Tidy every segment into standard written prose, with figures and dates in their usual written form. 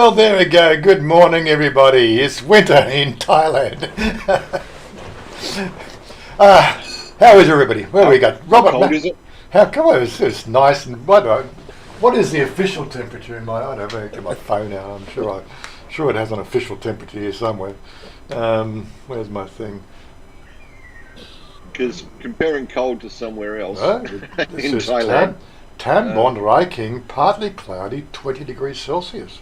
Well, there we go. Good morning, everybody. It's winter in Thailand. How is everybody? Where we got Robert? How cold is it? How come it's nice and what is the official temperature in my? I don't know. Get my phone out. I'm sure it has an official temperature here somewhere. Where's my thing? Because comparing cold to somewhere else This in is Thailand, Tan Bon Rai King, partly cloudy, 20 degrees Celsius.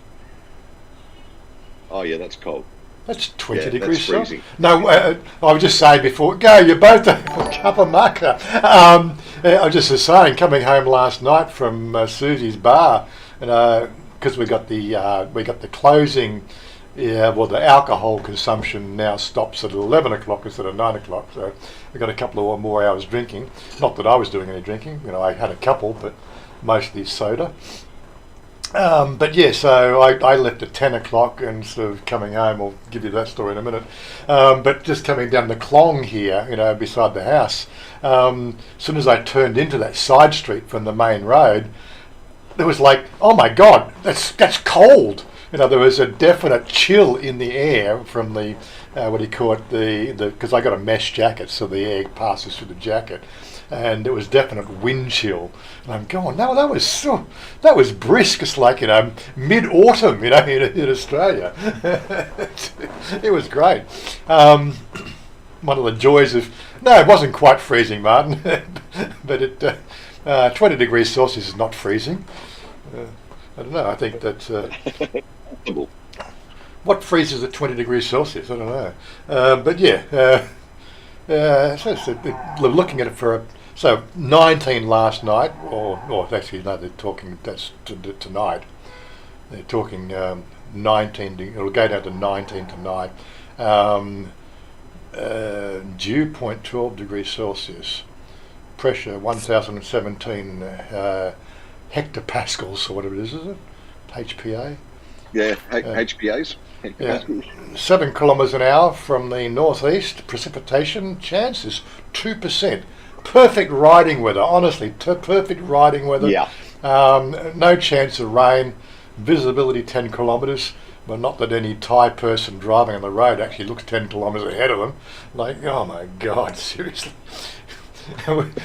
oh yeah, that's cold. That's 20 Yeah, degrees that's Celsius. freezing. No, I was just saying before, go, you're both a cup of mucker. I was just saying, coming home last night from Susie's bar, because we got the closing, the alcohol consumption now stops at 11 o'clock instead of 9 o'clock, so we got a couple of more hours drinking. Not that I was doing any drinking, I had a couple, but mostly soda. But yeah, so I left at 10 o'clock and sort of coming home, I'll give you that story in a minute, but just coming down the Klong here, beside the house, as soon as I turned into that side street from the main road, there was like, oh my God, that's cold. There was a definite chill in the air from the, what do you call it, because I got a mesh jacket, so the air passes through the jacket. And it was definite wind chill, and I'm going, no, that was brisk. It's like mid-autumn, in Australia. It was great. One of the joys of it wasn't quite freezing, Martin, but 20 degrees Celsius is not freezing. I don't know. I think that what freezes at 20 degrees Celsius? I don't know, but yeah. So looking at it so 19 last night, or actually no, they're talking that's tonight. They're talking 19. It'll go down to 19 tonight. Dew point 12 degrees Celsius. Pressure 1017 hectopascals or whatever it is it? HPA. Yeah, HPAs. Yeah, 7 kilometres an hour from the northeast. Precipitation chance is 2%. Perfect riding weather, honestly, perfect riding weather. Yeah. No chance of rain. Visibility 10 kilometres. But not that any Thai person driving on the road actually looks 10 kilometres ahead of them. Like, oh my God, seriously.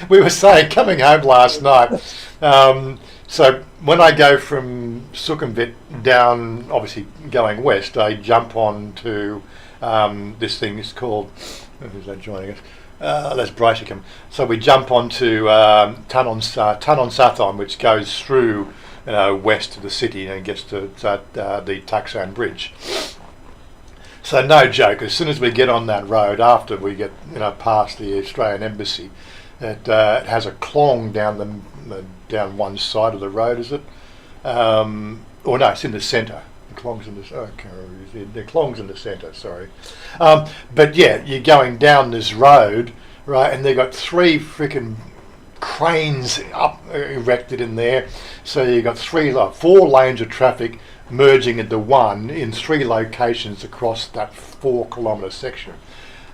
We were saying, coming home last night, so when I go from Sukhumvit down, obviously going west, I jump on to this thing is called, who's that joining us? That's Bryce come. So we jump onto Tanon Sathon, which goes through west of the city and gets to the Taksan Bridge. So no joke, as soon as we get on that road, after we get past the Australian Embassy, it has a clong down one side of the road, is it? Or no, it's in the centre. The clong's in the clong's in the centre. Sorry, but yeah, you're going down this road, right? And they've got 3 freaking cranes up erected in there, so you've got 4 lanes of traffic merging into one in 3 locations across that 4 kilometre section,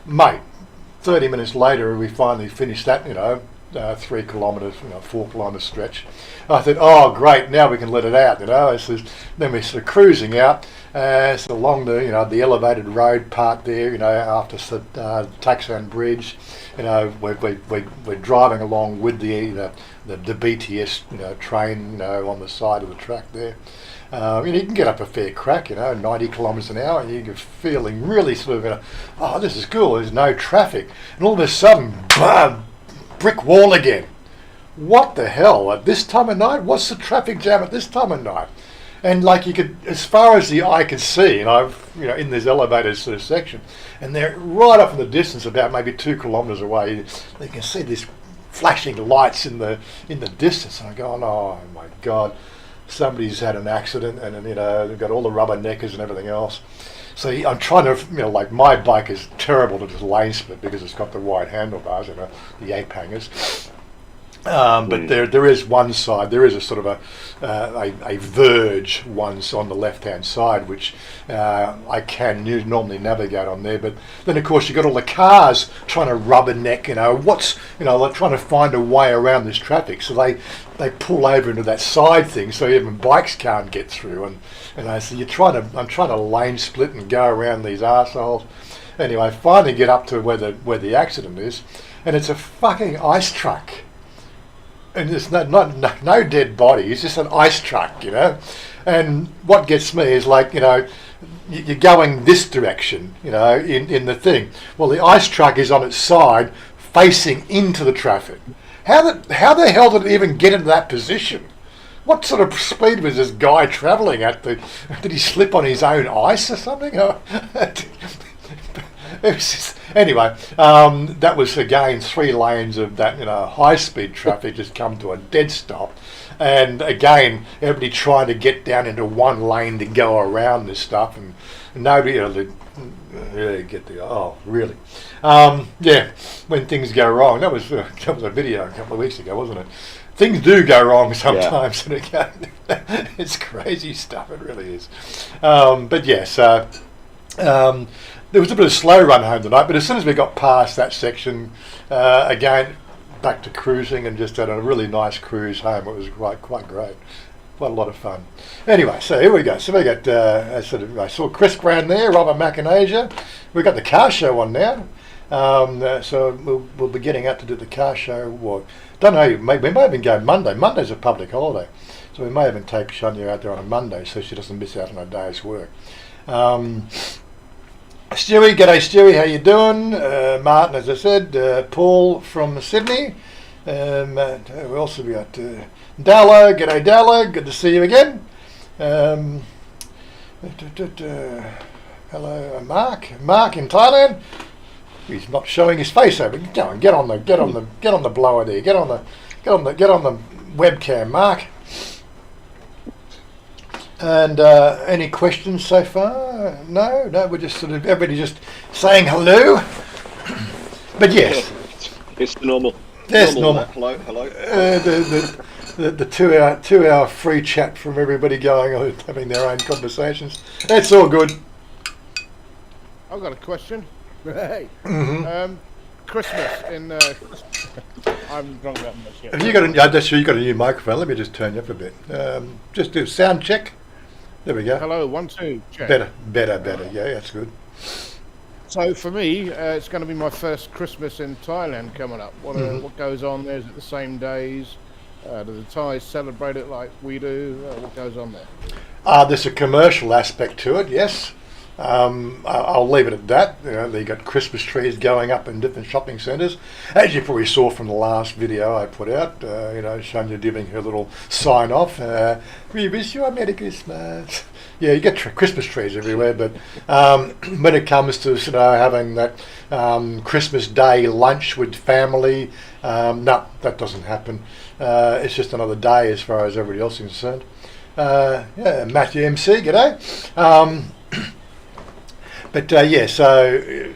mate. 30 minutes later, we finally finished that, 3 kilometres, 4 kilometre stretch. I thought, oh great, now we can let it out, then we're sort of cruising out, so along the elevated road part there, after Taksan Bridge, we're driving along with the BTS, train, on the side of the track there. You can get up a fair crack, 90 kilometres an hour, and you're feeling really sort of, oh, this is cool, there's no traffic. And all of a sudden, bam, brick wall again. What the hell? At this time of night? What's the traffic jam at this time of night? And like you could, as far as the eye could see, and I've, in this elevated sort of section, and they're right off in the distance, about maybe 2 kilometres away, you can see these flashing lights in the distance. And I'm going, oh my God. Somebody's had an accident, and they've got all the rubberneckers and everything else. So I'm trying to, like my bike is terrible to just lane split because it's got the wide handlebars, the ape hangers. But there is one side. There is a sort of a verge once on the left hand side, which I can normally navigate on there. But then of course you've got all the cars trying to rubberneck. Like trying to find a way around this traffic. So they pull over into that side thing, so even bikes can't get through. And so I'm trying to lane split and go around these arseholes. Anyway, I finally get up to where the accident is, and it's a fucking ice truck. And there's no dead body. It's just an ice truck, And what gets me is you're going this direction, in the thing. Well, the ice truck is on its side, facing into the traffic. How the hell did it even get into that position? What sort of speed was this guy travelling at? Did he slip on his own ice or something? Anyway, that was again 3 lanes of that high-speed traffic just come to a dead stop, and again everybody trying to get down into one lane to go around this stuff, and nobody really get the really when things go wrong. That was a video a couple of weeks ago, wasn't it? Things do go wrong sometimes, and again, it's crazy stuff. It really is. But yes. There was a bit of a slow run home tonight, but as soon as we got past that section, again, back to cruising, and just had a really nice cruise home. It was quite great. Quite a lot of fun. Anyway, so here we go. So we got, I saw Chris Brown there, Robert Mack in Asia. We've got the car show on now. So we'll be getting out to do the car show. Well, don't know, we may even go Monday. Monday's a public holiday. So we may even take Chanya out there on a Monday so she doesn't miss out on a day's work. Stewie, g'day Stewie, how you doing? Martin, as I said, Paul from Sydney. We also got Dallo, g'day Dallo, good to see you again. Hello, Mark in Thailand. He's not showing his face over. Go on, get on the blower there. Get on the webcam, Mark. And any questions so far? No, we're just sort of everybody just saying hello. But yes, it's normal. That's normal. Hello. The 2 hour free chat from everybody going on, having their own conversations. That's all good. I've got a question. Hey, Christmas in. I haven't drunk that much yet. Have you got you got a new microphone? Let me just turn you up a bit. Just do sound check. There we go. Hello, 1 2 check. Better. Yeah, that's good. So for me, it's going to be my first Christmas in Thailand coming up. What goes on there? Is it the same days? Do the Thais celebrate it like we do? What goes on there? There's a commercial aspect to it, yes. I'll leave it at that. They got Christmas trees going up in different shopping centres. As you probably saw from the last video I put out, Chanya giving her little sign off. We wish you a Merry Christmas. Yeah, you get Christmas trees everywhere, but when it comes to having that Christmas Day lunch with family, no, that doesn't happen. It's just another day as far as everybody else is concerned. Matthew MC, g'day. But so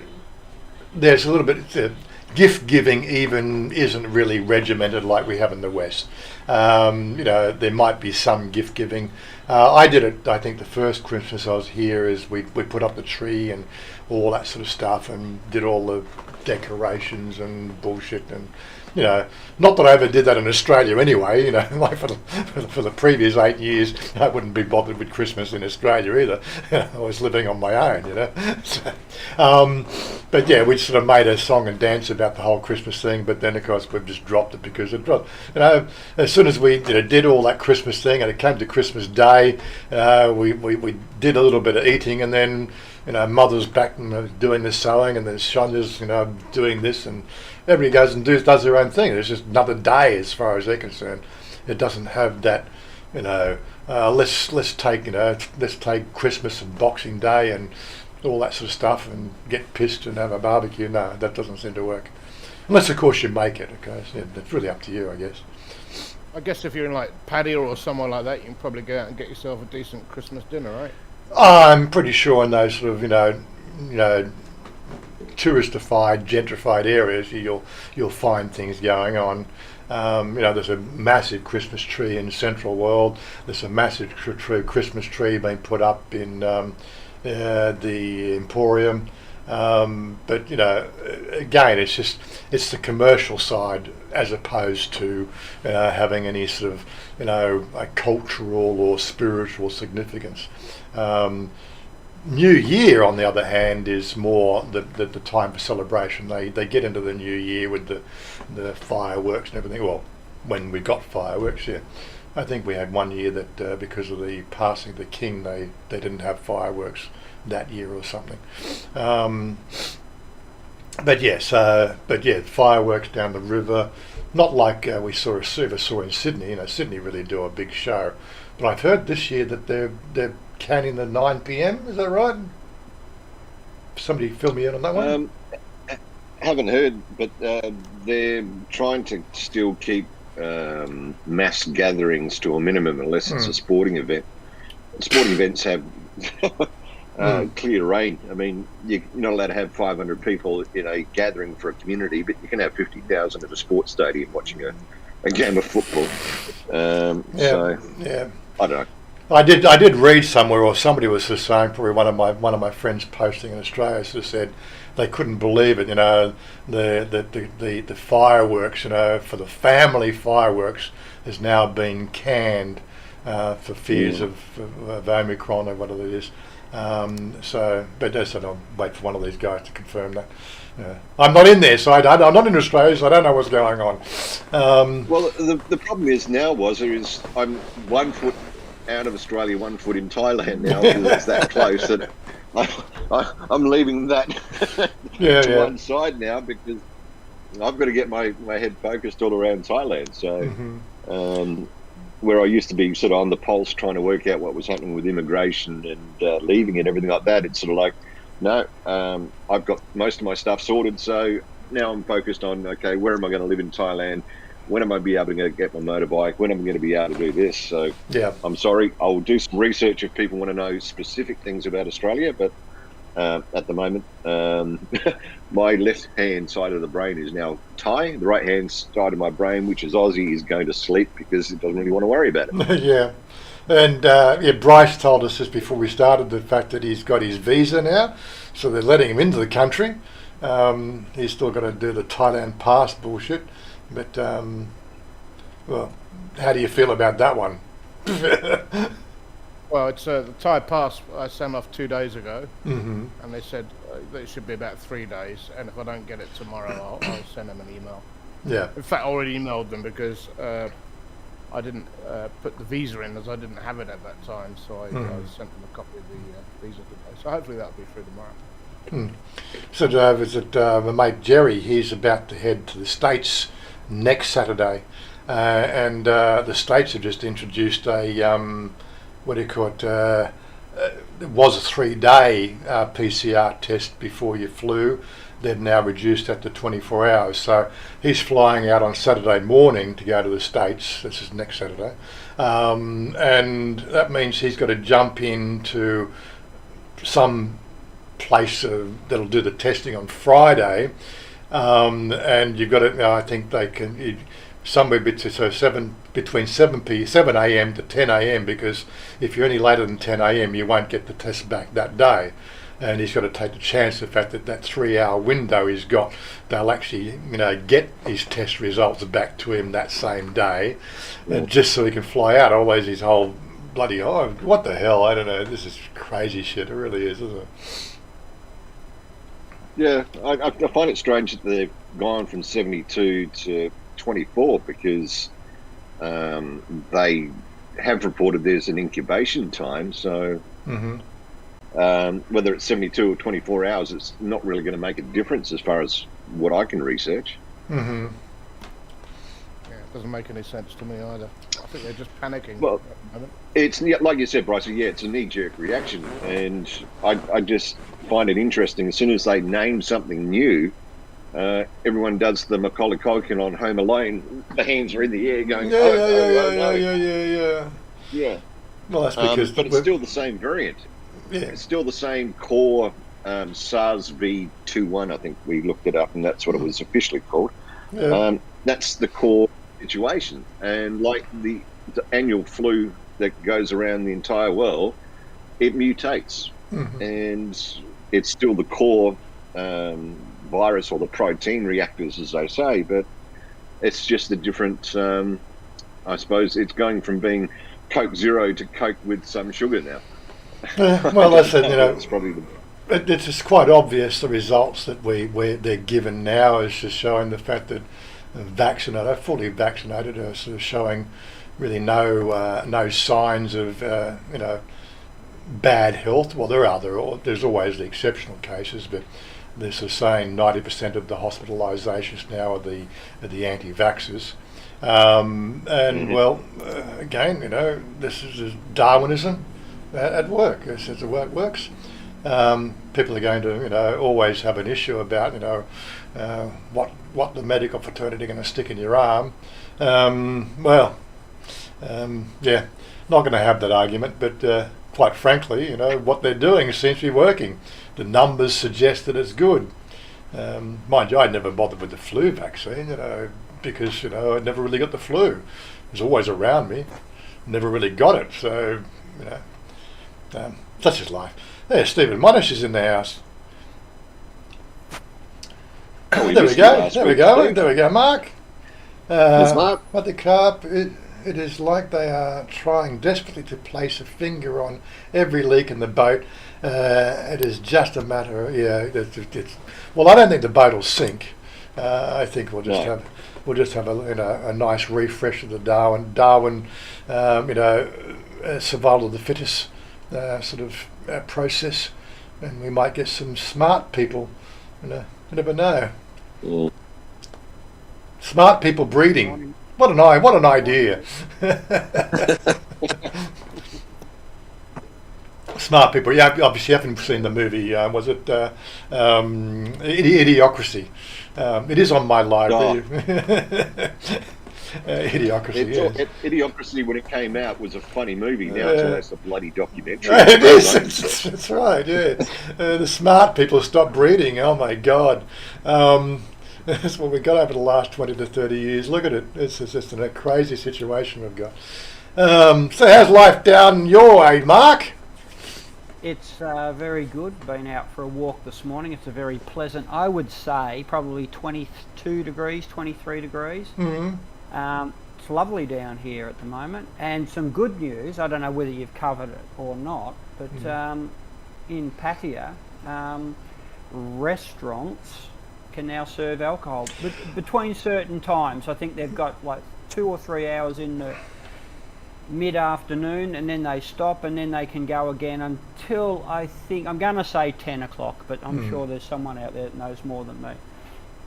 there's a little bit, gift giving even isn't really regimented like we have in the West. There might be some gift giving. I did it, I think the first Christmas I was here is we put up the tree and all that sort of stuff and did all the decorations and bullshit, and not that I ever did that in Australia anyway, like for the previous 8 years, I wouldn't be bothered with Christmas in Australia either. I was living on my own, So, but yeah, we sort of made a song and dance about the whole Christmas thing, but then of course we've just dropped it because it dropped. As soon as we did all that Christmas thing and it came to Christmas Day, we did a little bit of eating, and then Mother's back and doing the sewing, and then Chanya's doing this, and everybody goes and does their own thing. It's just another day as far as they're concerned. It doesn't have that, let's take Christmas and Boxing Day and all that sort of stuff and get pissed and have a barbecue. No, that doesn't seem to work. Unless of course you make it, okay? So, it's really up to you, I guess. I guess if you're in like Paddy or somewhere like that, you can probably go out and get yourself a decent Christmas dinner, right? I'm pretty sure in those sort of, touristified, gentrified areas, you'll find things going on. There's a massive Christmas tree in Central World. There's a massive Christmas tree being put up in the Emporium. But again, it's the commercial side as opposed to having any sort of a cultural or spiritual significance. New Year, on the other hand, is more the time for celebration. They get into the New Year with the fireworks and everything. Well, when we got fireworks, yeah. I think we had one year that because of the passing of the king, they didn't have fireworks that year or something. Fireworks down the river, not like we saw in Sydney. Sydney really do a big show. But I've heard this year that they're counting the 9 p.m. Is that right? Somebody fill me in on that one. Haven't heard, but they're trying to still keep mass gatherings to a minimum unless it's a sporting event. Sporting events have clear reign. I mean, you're not allowed to have 500 people in a gathering for a community, but you can have 50,000 at a sports stadium watching a game of football. I don't know. I did read somewhere, or somebody was just saying, probably one of my friends posting in Australia, sort of said they couldn't believe it. The fireworks, for the family fireworks, has now been canned for fears of Omicron or whatever it is. But I said I'll wait for one of these guys to confirm that. I'm not in there, so I'm not in Australia, so I don't know what's going on. Well, the problem is now, Wazza, I'm 1 foot out of Australia, 1 foot in Thailand now, because it's that close that I'm leaving that to one side now, because I've got to get my head focused all around Thailand. So where I used to be sort of on the pulse trying to work out what was happening with immigration and leaving and everything like that, it's sort of like, no, I've got most of my stuff sorted, so now I'm focused on, okay, where am I going to live in Thailand? When am I be able to get my motorbike? When am I going to be able to do this? So I'm sorry, I'll do some research if people want to know specific things about Australia, but at the moment, my left-hand side of the brain is now Thai. The right-hand side of my brain, which is Aussie, is going to sleep because it doesn't really want to worry about it. Yeah. And Bryce told us just before we started the fact that he's got his visa now, so they're letting him into the country. He's still got to do the Thailand pass bullshit. But, well, how do you feel about that one? Well, it's the Thai pass I sent off 2 days ago, and they said that it should be about 3 days, and if I don't get it tomorrow, I'll send them an email. Yeah. In fact, I already emailed them because I didn't put the visa in as I didn't have it at that time, so I sent them a copy of the visa today. So hopefully that'll be through tomorrow. So I visit my mate Jerry. He's about to head to the States next Saturday, and the States have just introduced a what do you call it? It was a 3-day PCR test before you flew. They've now reduced that to 24 hours. So he's flying out on Saturday morning to go to the States. This is next Saturday, and that means he's got to jump into some place that'll do the testing on Friday, and you've got to. I think they can somewhere between 7 a.m. to 10 a.m. because if you're any later than 10 a.m. you won't get the test back that day, and he's got to take the chance of the fact that 3-hour window he's got, they'll actually get his test results back to him that same day, just so he can fly out. Otherwise, his whole bloody what the hell? I don't know. This is crazy shit. It really is, isn't it? Yeah, I find it strange that they've gone from 72 to 24 because they have reported there's an incubation time. So whether it's 72 or 24 hours, it's not really going to make a difference as far as what I can research. Yeah, it doesn't make any sense to me either. I think they're just panicking. Well, it's like you said, Bryce. Yeah, it's a knee-jerk reaction, and I just find it interesting. As soon as they name something new, everyone does the Macaulay Culkin on Home Alone. The hands are in the air, going, yeah. Well, that's because, but it's still the same variant. Yeah, it's still the same core SARS-V21, I think we looked it up, and that's what it was officially called. Yeah. That's the core situation. And like the annual flu that goes around the entire world, it mutates. And it's still the core virus, or the protein reactors, as they say, but it's just a different, I suppose it's going from being Coke Zero to Coke with some sugar now. Well, I said, it's probably it's just quite obvious the results that they're given now is just showing the fact that fully vaccinated, are sort of showing really no signs of bad health. Well, there's always the exceptional cases, but they're sort of saying 90% of the hospitalisations now are the anti-vaxxers. Well, again, this is Darwinism at work. This is the way it works. People are going to, always have an issue about, what the medical fraternity are going to stick in your arm. Not going to have that argument, but quite frankly, what they're doing seems to be working. The numbers suggest that it's good. Mind you, I never bothered with the flu vaccine, because, I never really got the flu. It was always around me. Never really got it, so, such is life. There, Stephen Monash is in the house. There we go, Mark. Yes, Mark. What the carp? It is like they are trying desperately to place a finger on every leak in the boat. It is just a matter of, well, I don't think the boat will sink. I think we'll just have a nice refresh of the Darwin, survival of the fittest sort of process, and we might get some smart people. You never know. Smart people breeding. What an idea. Smart people. Yeah, obviously you haven't seen the movie. Was it Idiocracy? It is on my library. Idiocracy. Idiocracy, when it came out, was a funny movie. Now it's a bloody documentary. It is. That's right. Yeah. The smart people stop breeding. Oh my God. That's what we got over the last 20 to 30 years. Look at it. It's just a crazy situation we've got. So how's life down your way, Mark? It's very good. Been out for a walk this morning. It's a very pleasant, I would say, probably 22 degrees, 23 degrees. Mm-hmm. It's lovely down here at the moment. And some good news, I don't know whether you've covered it or not, but in Pattaya, restaurants can now serve alcohol between certain times. I think they've got like 2 or 3 hours in the mid-afternoon, and then they stop, and then they can go again until, I think, I'm going to say 10 o'clock, but I'm sure there's someone out there that knows more than me.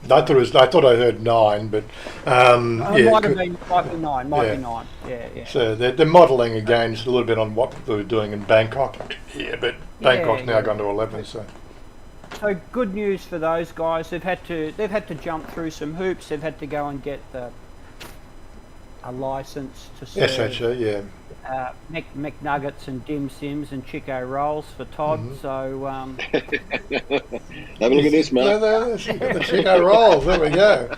I thought I heard 9, but might be 9. Yeah. So they're modelling again just a little bit on what they were doing in Bangkok. Yeah, but Bangkok's now gone to 11. So good news for those guys. They've had to jump through some hoops. They've had to go and get a license to serve. SHA, McNuggets and dim sims and Chico rolls for Todd. So have a look at this, mate. The Chico rolls. There we go.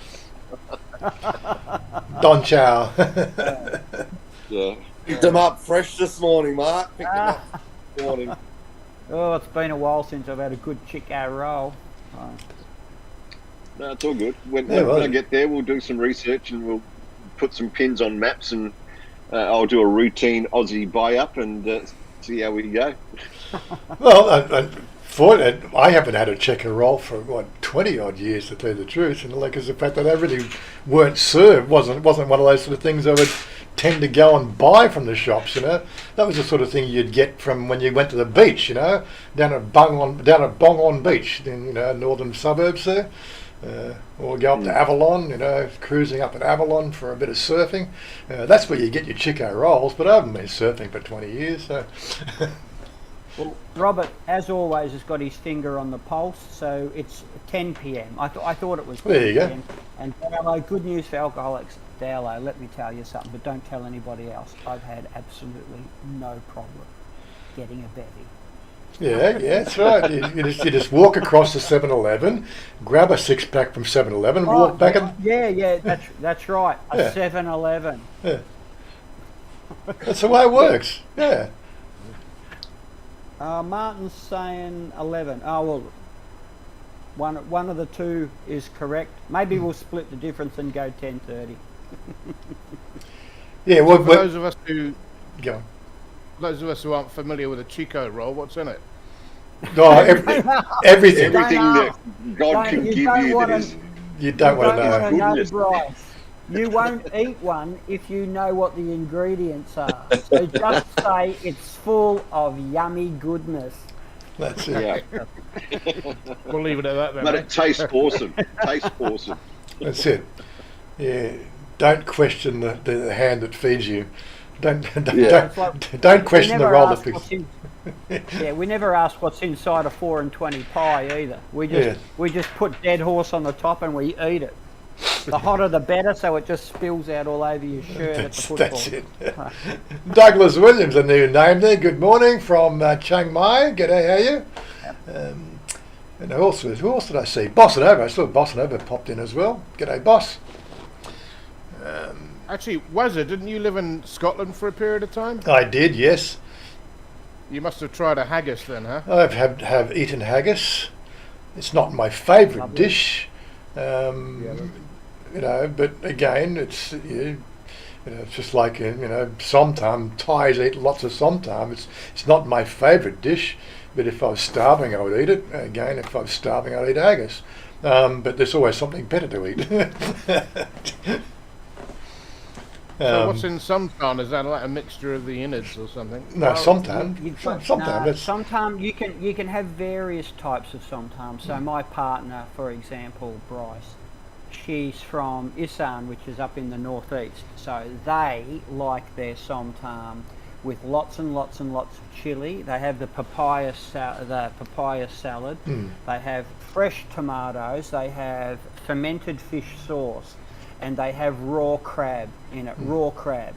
Don Chow. Yeah. Picked them up fresh this morning, Mark. Picked them up this morning. Oh, it's been a while since I've had a good Chico roll. No, it's all good. When I get there, we'll do some research and we'll put some pins on maps, and I'll do a routine Aussie buy-up and see how we go. Well, I haven't had a checker roll for 20-odd years, to tell you the truth, and because the fact that they really weren't served wasn't one of those sort of things I would tend to go and buy from the shops. That was the sort of thing you'd get from when you went to the beach, down at Bong Beach, in northern suburbs there. Or go up to Avalon, cruising up at Avalon for a bit of surfing. That's where you get your Chico rolls, but I haven't been surfing for 20 years. So. Well, Robert, as always, has got his finger on the pulse, so it's 10 p.m. I thought it was 10 there you p.m. Go. And Dowlo, good news for alcoholics. Dowlo, let me tell you something, but don't tell anybody else. I've had absolutely no problem getting a bevy. Yeah, that's right. You just walk across the 7-Eleven, grab a six-pack from 7-Eleven, walk back and... That's right. A Yeah. 7-Eleven. Yeah. That's the way it works. Yeah. Martin's saying 11. Oh, well, one of the two is correct. Maybe we'll split the difference and go 10:30. Yeah, For those of us who Go on. aren't familiar with a Chico roll, what's in it? Oh, everything. Everything Don't that God can give you that is. You don't want to know. Goodness. Bryce. You won't eat one if you know what the ingredients are. So just say it's full of yummy goodness. That's it. Yeah, We'll leave it at that then. but eh? it tastes awesome. Tastes awesome. That's it. Yeah. Don't question the hand that feeds you. Don't Yeah. question the never roll ask that what's feeds. Yeah, we never ask what's inside a 4 and 20 pie either. Yeah. We just put dead horse on the top and we eat it. The hotter the better, so it just spills out all over your shirt at the football. That's it. Douglas Williams, a new name there. Good morning from Chiang Mai. G'day, how are you? And who else did I see? Boss and Over. I saw Boss and Over popped in as well. G'day, Boss. Actually, Wazza, didn't you live in Scotland for a period of time? I did, yes. You must have tried a haggis then, huh? I've have eaten haggis. It's not my favourite dish. You know, but again, it's it's just like somtam. Thais eat lots of somtam. It's not my favourite dish, but if I was starving, I would eat it. Again, if I was starving, I'd eat haggis. But there's always something better to eat. So what's in somtam? Is that like a mixture of the innards or something? No, somtam. Somtam you can have various types of somtam. So my partner, for example, Bryce, she's from Isan, which is up in the northeast. So they like their somtam with lots and lots and lots of chili. They have the papaya salad. They have fresh tomatoes. They have fermented fish sauce. And they have raw crab in it, raw crab.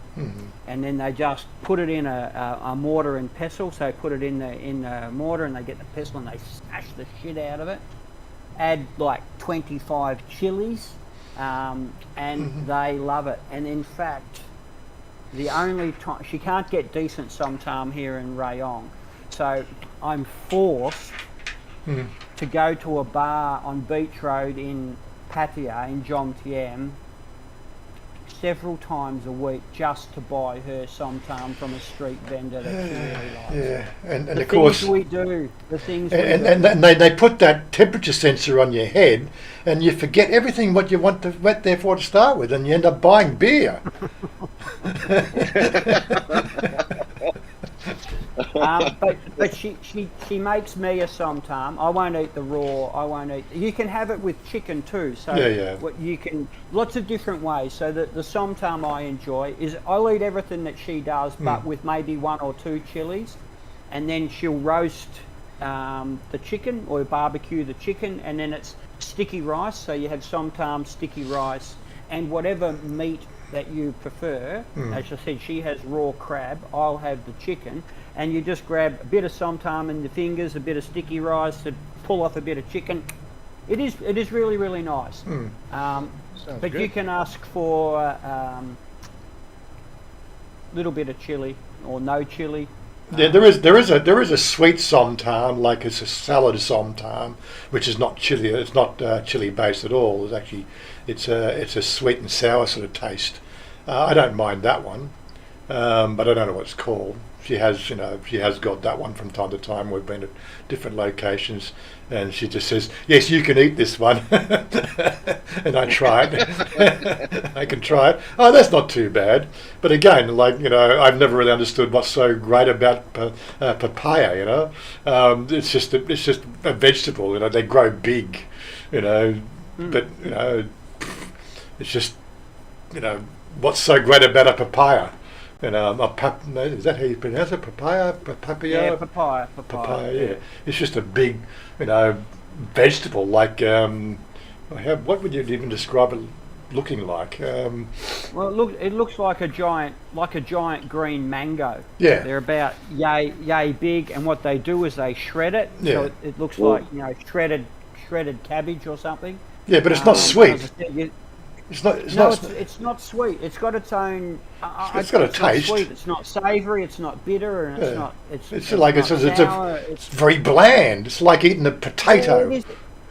And then they just put it in a mortar and pestle. So they put it in the mortar and they get the pestle and they smash the shit out of it. Add like 25 chilies, and they love it. And in fact, the only time she can't get decent somtam here in Rayong, so I'm forced to go to a bar on Beach Road in Pattaya in Jomtien several times a week just to buy her somtam from a street vendor that she really likes. Yeah, and The of course, things we do, the things we and do. they put that temperature sensor on your head, and you forget everything what you went there for to start with, and you end up buying beer. But she makes me a somtam. I won't eat the raw. I won't eat. You can have it with chicken too. So what you can lots of different ways. So the somtam I enjoy is I'll eat everything that she does, but with maybe 1 or 2 chilies, and then she'll roast the chicken or barbecue the chicken, and then it's sticky rice. So you have somtam, sticky rice, and whatever meat that you prefer. As I said, she has raw crab. I'll have the chicken. And you just grab a bit of somtam in the fingers, a bit of sticky rice to pull off a bit of chicken. It is really, really nice. But good. you can ask for a little bit of chili or no chili. Yeah, there is a sweet somtam, like it's a salad somtam, which is not chili. It's not chili based at all. It's a sweet and sour sort of taste. I don't mind that one, but I don't know what it's called. She has got that one from time to time. We've been at different locations, and she just says, "Yes, you can eat this one," and I try it. I can try it. Oh, that's not too bad. But again, I've never really understood what's so great about papaya. It's just a vegetable. They grow big. But it's just what's so great about a papaya? Is that how you pronounce it? Papaya? Papaya? Yeah, papaya. Papaya, yeah. It's just a big, vegetable. Like, what would you even describe it? looking like? Well, it looks like a giant green mango. Yeah. They're about yay big, and what they do is they shred it. Yeah. So it looks like shredded cabbage or something. Yeah, but it's not sweet. As I said, It's not. it's not sweet. It's got its own. It's got a it's not taste. sweet. It's not savoury. It's not bitter, and it's Yeah. not. It's like not sour. it's very bland. It's like eating a potato. Yeah,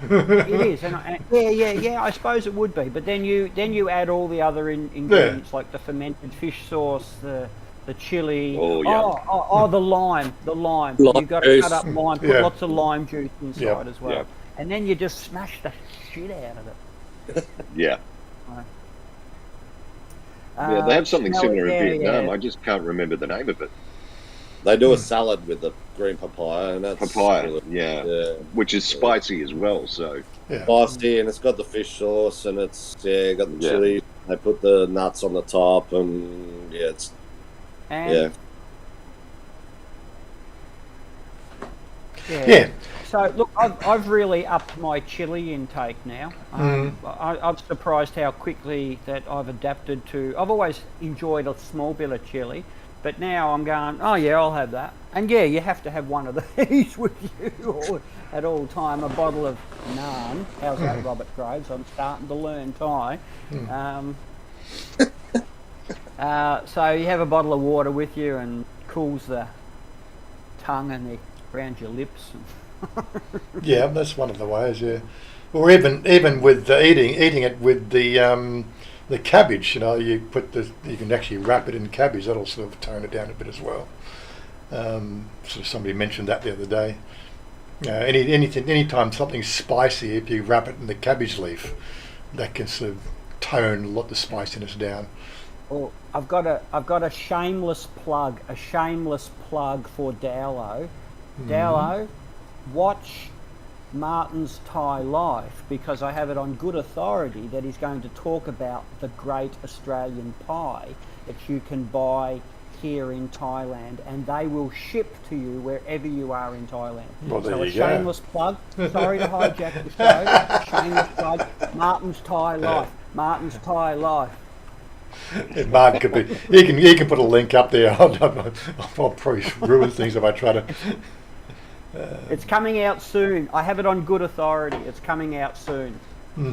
it is, and yeah. I suppose it would be, but then you add all the other ingredients like the fermented fish sauce, the chili. Oh, yeah. The lime. Lime You've got to cut juice. up lime, put Yeah. lots of lime juice inside as well, Yeah. and then you just smash the shit out of it. Yeah. Yeah, they have something similar in Vietnam. I just can't remember the name of it. They do a salad with the green papaya, and that's Papaya, really- yeah. Which is spicy as well. So spicy, and it's got the fish sauce, and it's got the Yeah. chili. They put the nuts on the top, and it's And Yeah. So look, I've really upped my chili intake now. I'm surprised how quickly that I've adapted to. I've always enjoyed a small bit of chili, but now I'm going, oh yeah, I'll have that. And yeah, you have to have one of these with you at all time. A bottle of naan. How's that, Robert Graves? I'm starting to learn Thai. So you have a bottle of water with you and cools the tongue and around your lips. Yeah, that's one of the ways. Yeah, or even with eating it with the cabbage. You know, you can actually wrap it in cabbage. That'll sort of tone it down a bit as well. Sort of somebody mentioned that the other day. Anytime something's spicy, if you wrap it in the cabbage leaf, that can sort of tone a lot of the spiciness down. Well, I've got a shameless plug for Dowlo. Dowlo, watch Martin's Thai Life, because I have it on good authority that he's going to talk about the great Australian pie that you can buy here in Thailand, and they will ship to you wherever you are in Thailand. Well, there so you a go. shameless plug. Sorry to hijack the show. Shameless plug. Martin's Thai Life. Martin's Thai Life. Martin could be. He can put a link up there. I'll probably ruin things if I try to. It's coming out soon. I have it on good authority. It's coming out soon.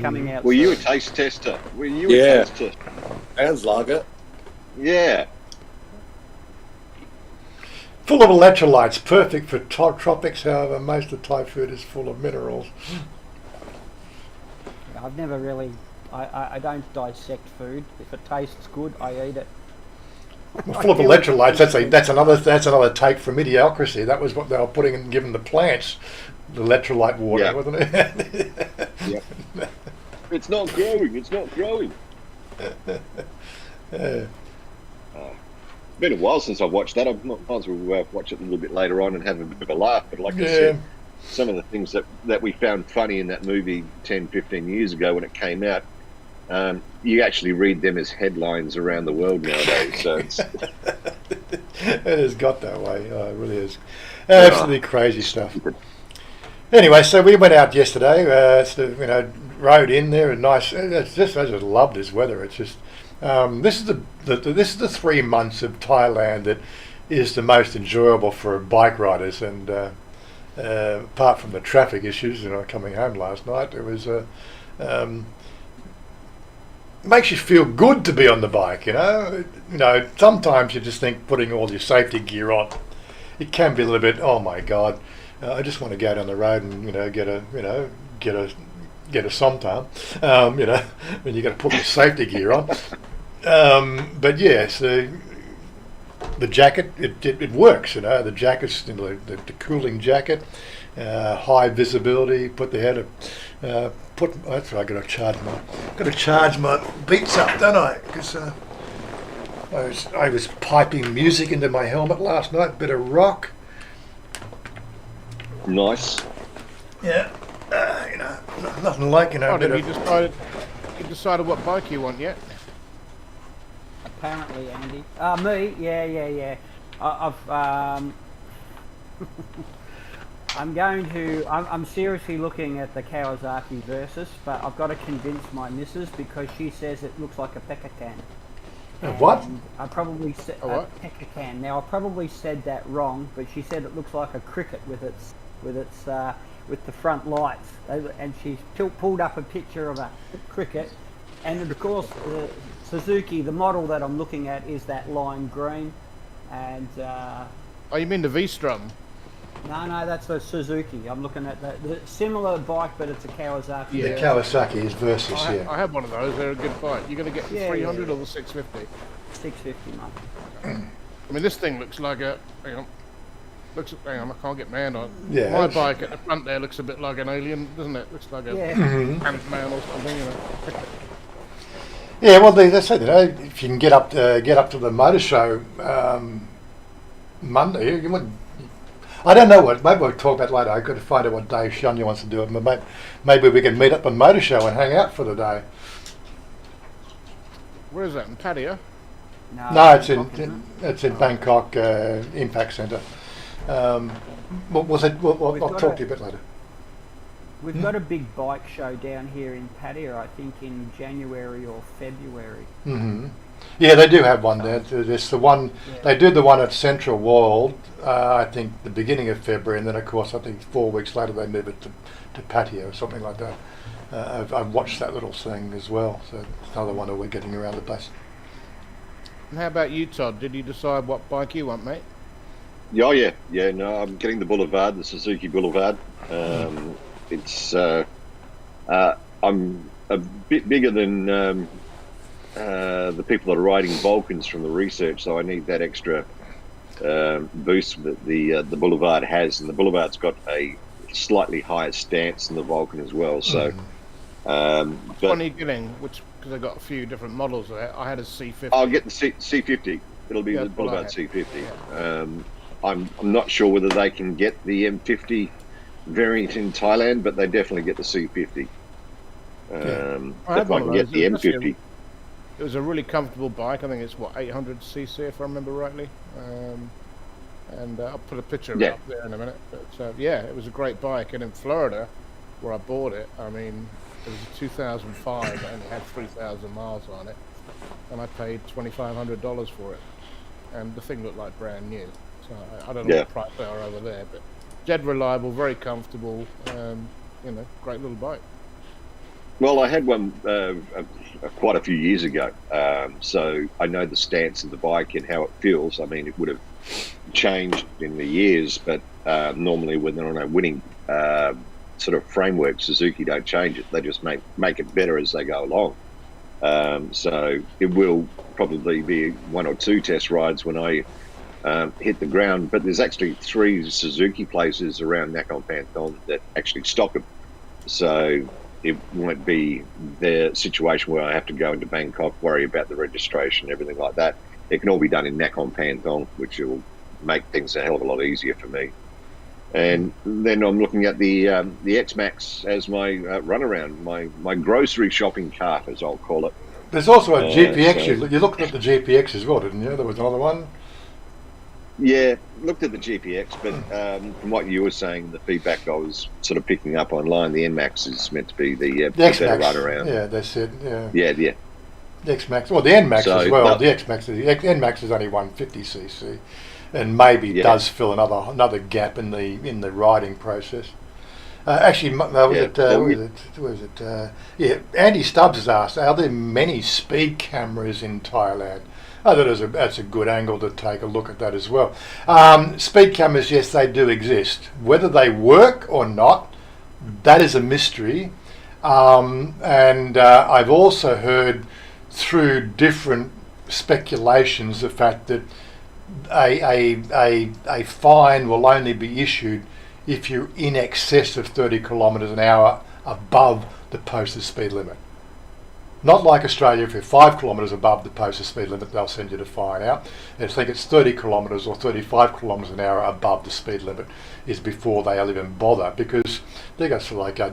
Coming out were soon. you a taste tester? Were you Yeah. a taste tester? sounds like it. Yeah. Full of electrolytes, perfect for tropics. However, most of Thai food is full of minerals. I've never really... I don't dissect food. If it tastes good, I eat it. Well, full of electrolytes. That's another take from Idiocracy. That was what they were putting and giving the plants, the electrolyte water, Yeah. wasn't it? Yep. It's not growing. It's not growing. Been a while since I've watched that. I might as well watch it a little bit later on and have a bit of a laugh. But like I said, some of the things that we found funny in that movie 10, 15 years ago when it came out, you actually read them as headlines around the world nowadays. So it's, It has got that way. Oh, it really is. Absolutely crazy stuff. Anyway, so we went out yesterday. Rode in there and nice. It's just, I just love this weather. It's just this is the 3 months of Thailand that is the most enjoyable for bike riders. And apart from the traffic issues, coming home last night, it was makes you feel good to be on the bike. Sometimes you just think putting all your safety gear on, it can be a little bit. Oh my God, I just want to go down the road and get a somtam. When you got to put your safety gear on. But yes, the jacket it works. The jacket's the cooling jacket, high visibility. Put the head. That's right. I got to charge my beats up, don't I? Because I was piping music into my helmet last night. Bit of rock. nice. Yeah. Nothing like a Have bit you of. decided what bike you want yet? Apparently, Andy. Me? Yeah. I've I'm seriously looking at the Kawasaki Versys, but I've got to convince my missus because she says it looks like a PopeKael. What? I probably said PopeKael. Now I probably said that wrong, but she said it looks like a cricket with the front lights, and she's pulled up a picture of a cricket, and of course the Suzuki, the model that I'm looking at is that lime green, and Oh, you mean the V-Strum? no, that's the Suzuki. I'm looking at the similar bike, but it's a Kawasaki. The Kawasaki is Versys, I have one of those. They're a good bike. You're going to get the 300 or the 650? 650, mate. I mean, this thing looks like a... Hang on, I can't get my hand on it. Yeah. My bike at the front there looks a bit like an alien, doesn't it? Looks like a Ant-Man or something, you know. Yeah, well, they say that if you can get up to the motor show Monday, you would. I don't know what. Maybe we'll talk about later. I've got to find out what day Chanya wants to do it. Maybe we can meet up on motor show and hang out for the day. Where is that? In Pattaya? No, it's in Bangkok Impact Centre. I'll talk to you a bit later. We've got a big bike show down here in Pattaya, I think in January or February. Mm-hmm. Yeah, they do have one there. There's the one they do the one at Central World. I think the beginning of February, and then of course I think 4 weeks later they move it to Pattaya or something like that. I've watched that little thing as well. So it's another one that we're getting around the place. And how about you, Todd? Did you decide what bike you want, mate? Oh yeah. No, I'm getting the Boulevard, the Suzuki Boulevard. It's I'm a bit bigger than the people that are riding Vulcans from the research, so I need that extra boost that the Boulevard has, and the Boulevard's got a slightly higher stance than the Vulcan as well. So, which one are you getting? Because I've got a few different models there. I had a C50. I'll get the C50. It'll be the Boulevard C50. Yeah. I'm not sure whether they can get the M50 variant in Thailand, but they definitely get the C50. I had one of get the M50. It was a really comfortable bike. I think it's 800cc if I remember rightly. And I'll put a picture of it up there in a minute. But it was a great bike. And in Florida, where I bought it, I mean, it was a 2005 and it had 3,000 miles on it, and I paid $2,500 for it. And the thing looked like brand new. So I don't know what price they are over there, but dead reliable, very comfortable. Great little bike. Well, I had one quite a few years ago, so I know the stance of the bike and how it feels. I mean, it would have changed in the years, but normally when they're on a winning sort of framework, Suzuki don't change it. They just make it better as they go along. So it will probably be 1 or 2 test rides when I hit the ground. But there's actually 3 Suzuki places around Nakhon Pathom that actually stock them. So it won't be the situation where I have to go into Bangkok, worry about the registration, everything like that. It can all be done in Nakhon Pathom, which will make things a hell of a lot easier for me. And then I'm looking at the X-Max as my runaround, my grocery shopping cart, as I'll call it. There's also a GPX. You looked at the GPX as well, didn't you? There was another one. Yeah, looked at the GPX, but from what you were saying, the feedback I was sort of picking up online, the NMAX is meant to be the better runaround. Yeah, that's it. Yeah. Yeah. The X-Max, well, the NMAX as well. The X-Max, the NMAX is only 150cc, and maybe does fill another gap in the riding process. Actually, Andy Stubbs has asked, are there many speed cameras in Thailand? I thought that's a good angle to take a look at that as well. Speed cameras, yes, they do exist. Whether they work or not, that is a mystery. And I've also heard through different speculations the fact that a fine will only be issued if you're in excess of 30 kilometres an hour above the posted speed limit. Not like Australia, if you're 5 kilometres above the posted speed limit, they'll send you the fine out. And I think it's 30 kilometres or 35 kilometres an hour above the speed limit is before they'll even bother, because they got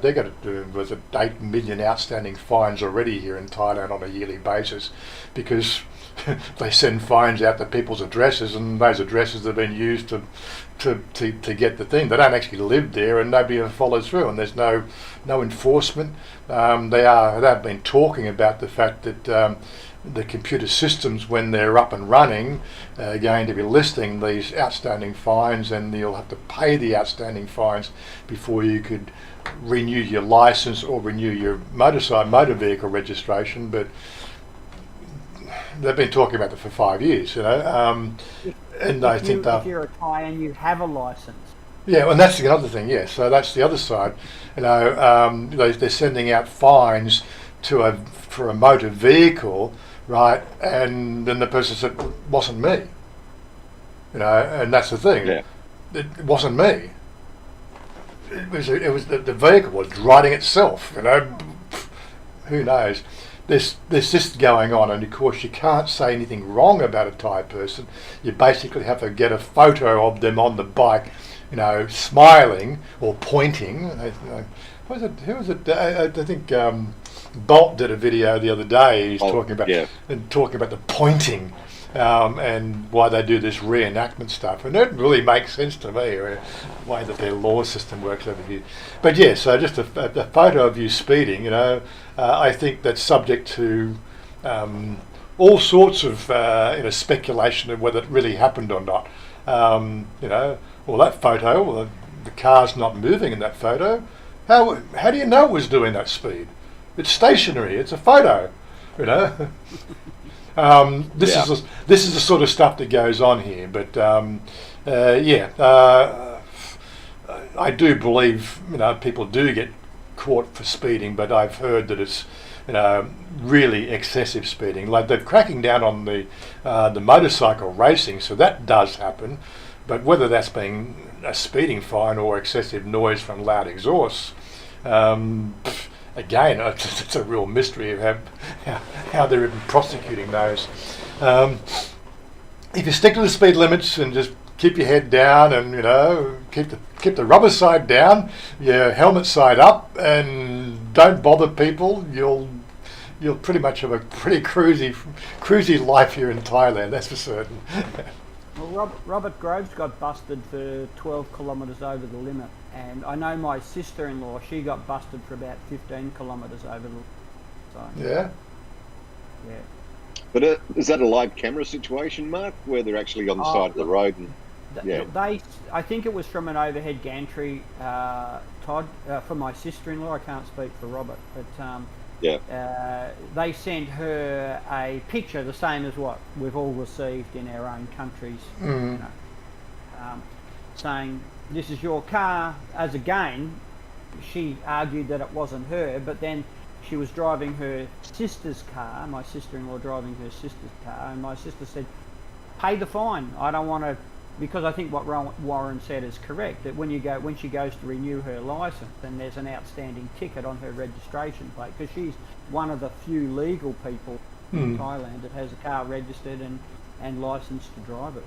they got to do, was it 8 million outstanding fines already here in Thailand on a yearly basis, because they send fines out to people's addresses, and those addresses have been used to get the thing. They don't actually live there, and nobody ever follows through, and there's no enforcement. They've been talking about the fact that the computer systems, when they're up and running, are going to be listing these outstanding fines, and you'll have to pay the outstanding fines before you could renew your license or renew your motor vehicle registration. But they've been talking about it for 5 years, and I think if you're a Thai and you have a license. Yeah, and that's the other thing. Yeah, so that's the other side. They're sending out fines for a motor vehicle, right? And then the person said, "It wasn't me," and that's the thing. Yeah. It wasn't me. It was the vehicle was riding itself. Who knows? There's this going on, and of course you can't say anything wrong about a Thai person. You basically have to get a photo of them on the bike, smiling or pointing. Who was it? I think Bolt did a video the other day. He's talking about the pointing and why they do this reenactment stuff, and it really makes sense to me the way that their law system works over here. But yeah, so just a photo of you speeding, I think that's subject to all sorts of speculation of whether it really happened or not. Well, that photo, the car's not moving in that photo. How do you know it was doing that speed? It's stationary. It's a photo. This is the sort of stuff that goes on here. But I do believe people do get caught for speeding, but I've heard that it's really excessive speeding. Like they're cracking down on the motorcycle racing, so that does happen. But whether that's being a speeding fine or excessive noise from loud exhausts, again, it's a real mystery of how they're even prosecuting those. If you stick to the speed limits and just keep your head down and keep the rubber side down, your helmet side up, and don't bother people, you'll pretty much have a pretty cruisy life here in Thailand. That's for certain. Well, Robert Groves got busted for 12 kilometres over the limit, and I know my sister-in-law, she got busted for about 15 kilometres over the limit. So, yeah. But is that a live camera situation, Mark, where they're actually on the side of the road? And I think it was from an overhead gantry, Todd, for my sister-in-law. I can't speak for Robert, but they sent her a picture, the same as what we've all received in our own countries, saying, "This is your car." As again, she argued that it wasn't her, but then she was driving her sister's car, my sister-in-law driving her sister's car, and my sister said, "Pay the fine. I don't want to," because I think what Warren said is correct, that when she goes to renew her license, then there's an outstanding ticket on her registration plate, because she's one of the few legal people in Thailand that has a car registered and licensed to drive it.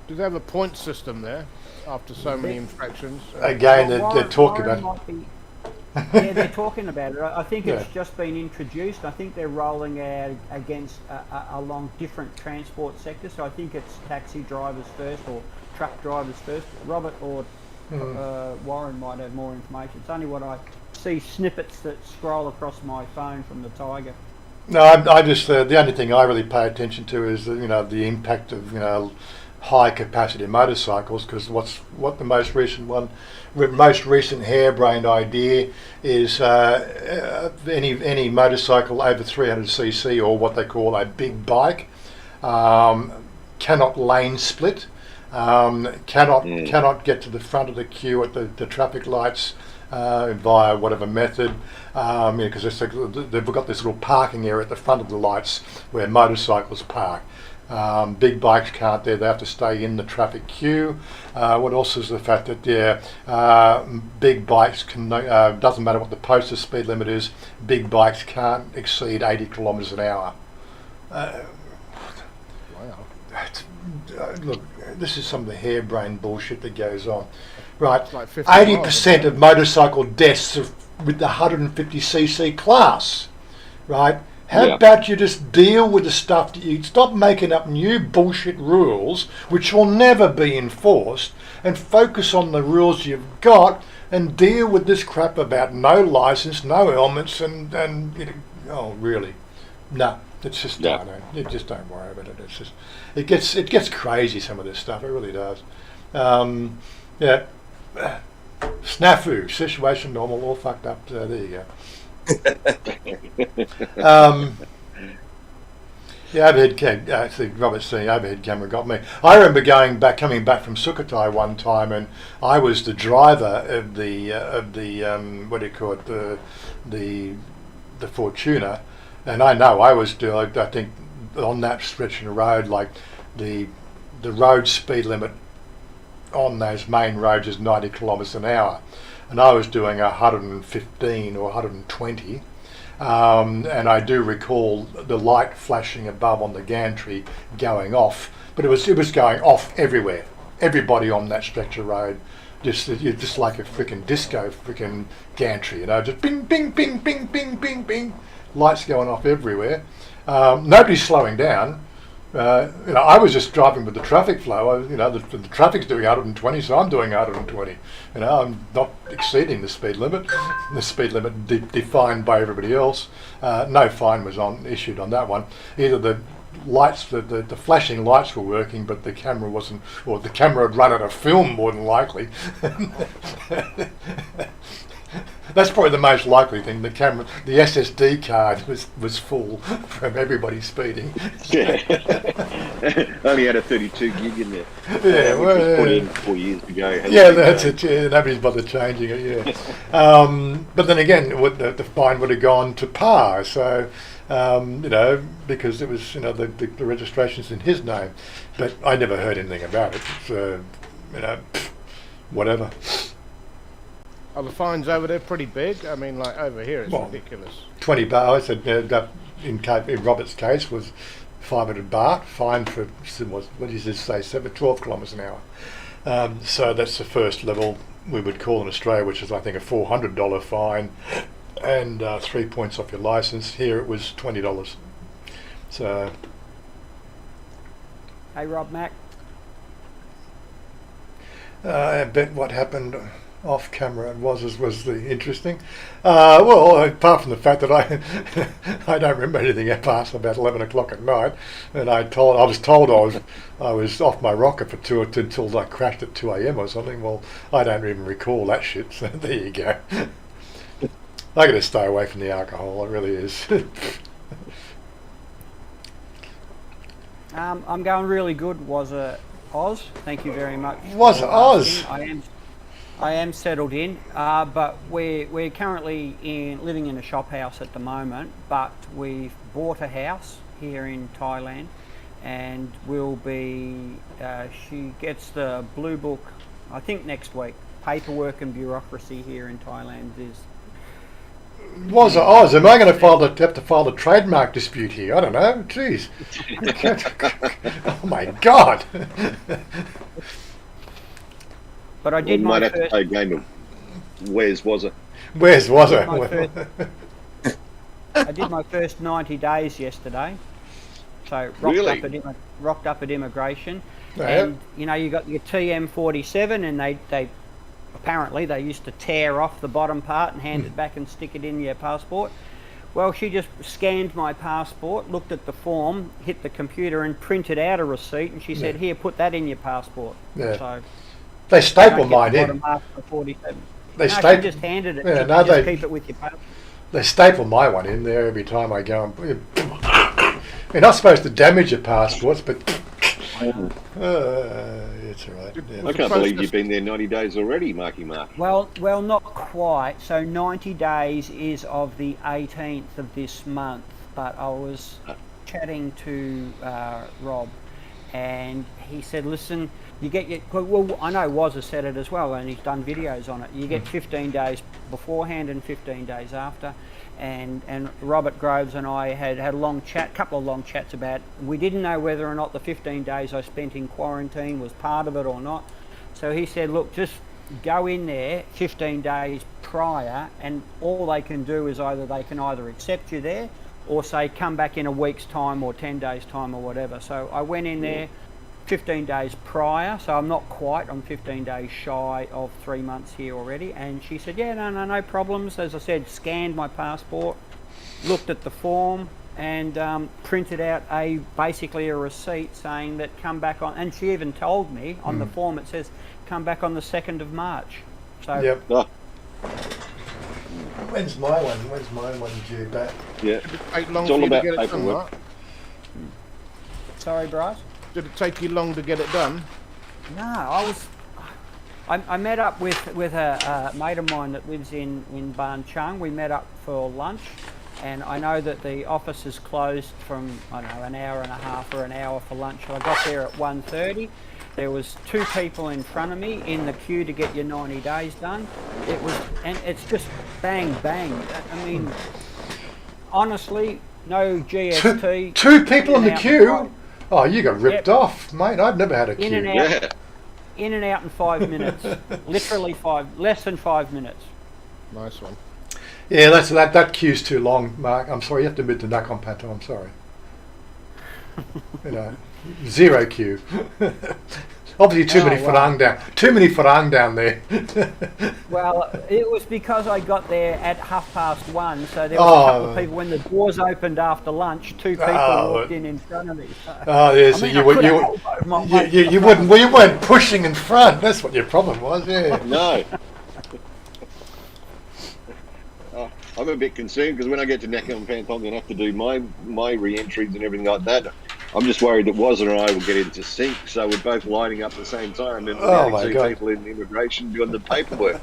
Do they have a point system there after so many infractions? Again, they're talking about. Yeah, they're talking about it. I think it's just been introduced. I think they're rolling out against along different transport sectors. So I think it's taxi drivers first or truck drivers first. Robert or Warren might have more information. It's only what I see, snippets that scroll across my phone from the Tiger. No, I just the only thing I really pay attention to is the impact of high capacity motorcycles, because what the most recent harebrained idea is any motorcycle over 300cc, or what they call a big bike, cannot lane split, cannot get to the front of the queue at the traffic lights via whatever method, because they've got this little parking area at the front of the lights where motorcycles park. Big bikes can't there; they have to stay in the traffic queue. What else is the fact that big bikes can doesn't matter what the posted speed limit is. Big bikes can't exceed 80 kilometres an hour. Wow. Look, this is some of the harebrained bullshit that goes on. Right, It's like 50 80% of motorcycle deaths are with the 150cc class. Right. How Yeah. about you just deal with the stuff that you stop making up new bullshit rules which will never be enforced, and focus on the rules you've got and deal with this crap about no license, no helmets, and you know, oh really? No, it's just Yeah. you just don't worry about it. It's just it gets crazy, some of this stuff. It really does. Yeah. Snafu, situation normal, all fucked up. There you go. The overhead camera, Robert's saying overhead camera got me. I remember coming back from Sukhothai one time, and I was the driver of the what do you call it, the Fortuna, and I know I was doing, I think on that stretch of the road, like the road speed limit on those main roads is 90 kilometres an hour, and I was doing 115 or 120. And I do recall the light flashing above on the gantry going off, but it was going off everywhere. Everybody on that stretch of road, just like a freaking disco freaking gantry, you know, just bing, bing, bing, bing, bing, bing, bing, lights going off everywhere. Nobody's slowing down. I was just driving with the traffic flow. The traffic's doing 120, so I'm doing 120. I'm not exceeding the speed limit. The speed limit defined by everybody else. No fine was issued on that one. Either the lights, the flashing lights were working, but the camera wasn't, or the camera had run out of film more than likely. That's probably the most likely thing. The camera, the SSD card was full from everybody speeding. Yeah. Only had a 32 gig in there. Yeah, which was put in 4 years ago. Yeah, that's it. Yeah, nobody's bothered changing it. Yeah, but then again, the fine would have gone to par. So, because it was the registration's in his name, but I never heard anything about it. So, whatever. Are the fines over there pretty big? I mean, like over here, it's ridiculous. 20 baht. I said that in Robert's case was 500 baht fine for what did you just say, 12 kilometres an hour. So that's the first level we would call in Australia, which is I think a $400 fine and 3 points off your licence. Here it was $20. So. Hey, Rob Mac. I bet what happened off camera was the interesting. Well, apart from the fact that I I don't remember anything past about 11 o'clock at night, and I was told I was off my rocker for until I crashed at 2 a.m. or something. Well, I don't even recall that shit. So there you go. I got to stay away from the alcohol. It really is. I'm going really good. Wazza Oz. Thank you very much. Wazza Oz. I am settled in, but we're currently living in a shop house at the moment. But we've bought a house here in Thailand, and we'll be. She gets the blue book, I think next week. Paperwork and bureaucracy here in Thailand is. Wazza Oz, am I going to have to file a trademark dispute here? I don't know. Jeez. Oh my God. But I did we my might have first. to play a game of Where's Wazza? Where's Wazza? I did my first 90 days yesterday. So rocked up at immigration, and you got your TM47, and they apparently they used to tear off the bottom part and hand it back and stick it in your passport. Well, she just scanned my passport, looked at the form, hit the computer and printed out a receipt, and she said, "Here, put that in your passport." Yeah. So they staple mine in. She just handed it. Yeah, just keep it with your passport. They staple my one in there every time I go. You're not supposed to damage your passports, but it's all right. Yeah. I can't believe you've been there 90 days already, Marky Mark. Well, not quite. So 90 days is of the 18th of this month, but I was chatting to Rob, and he said, listen, you get your, well, I know Wazza said it as well, and he's done videos on it. You get 15 days beforehand and 15 days after. And Robert Groves and I had a long chat, couple of long chats about, we didn't know whether or not the 15 days I spent in quarantine was part of it or not. So he said, look, just go in there 15 days prior, and all they can do is they can either accept you there or say come back in a week's time or 10 days time or whatever. So I went in there 15 days prior, so I'm 15 days shy of 3 months here already. And she said, yeah, no problems. As I said, scanned my passport, looked at the form, and printed out basically a receipt saying that come back on, and she even told me on the form it says come back on the 2nd of March. So Yep. Oh, When's my one? When's my one due back? yeah. Did it take long It's all for you to about get it done, paperwork. Mark? sorry, Bryce. Did it take you long to get it done? No, I met up with a mate of mine that lives in Ban Chung. We met up for lunch, and I know that the office is closed from, I don't know, an hour and a half or an hour for lunch. So I got there at 1:30. There was 2 people in front of me in the queue to get your 90 days done. And it's just bang, bang. I mean, honestly, no GST. Two people in the out queue? and Oh, you got ripped Yep. off, mate. I've never had a queue. In and out. Yeah. In and out in 5 minutes. Literally less than 5 minutes. Nice one. Yeah, that queue's too long, Mark. I'm sorry, you have to admit to Nakhon Pato, I'm sorry. You know, 0 queue. Obviously too many farang down there. Well, it was because I got there at 1:30, so there was a couple of people when the doors opened after lunch. 2 people walked in front of me. So, Oh, yeah, so I could've elbowed my way you wouldn't. Well, you weren't pushing in front. That's what your problem was. Yeah. No. I'm a bit concerned because when I get to Nakhon Pato, I'm going to have to do my re-entries and everything like that. I'm just worried that Wazza and I will get into sync, so we're both lining up at the same time, and my 2 God. people in immigration doing the paperwork.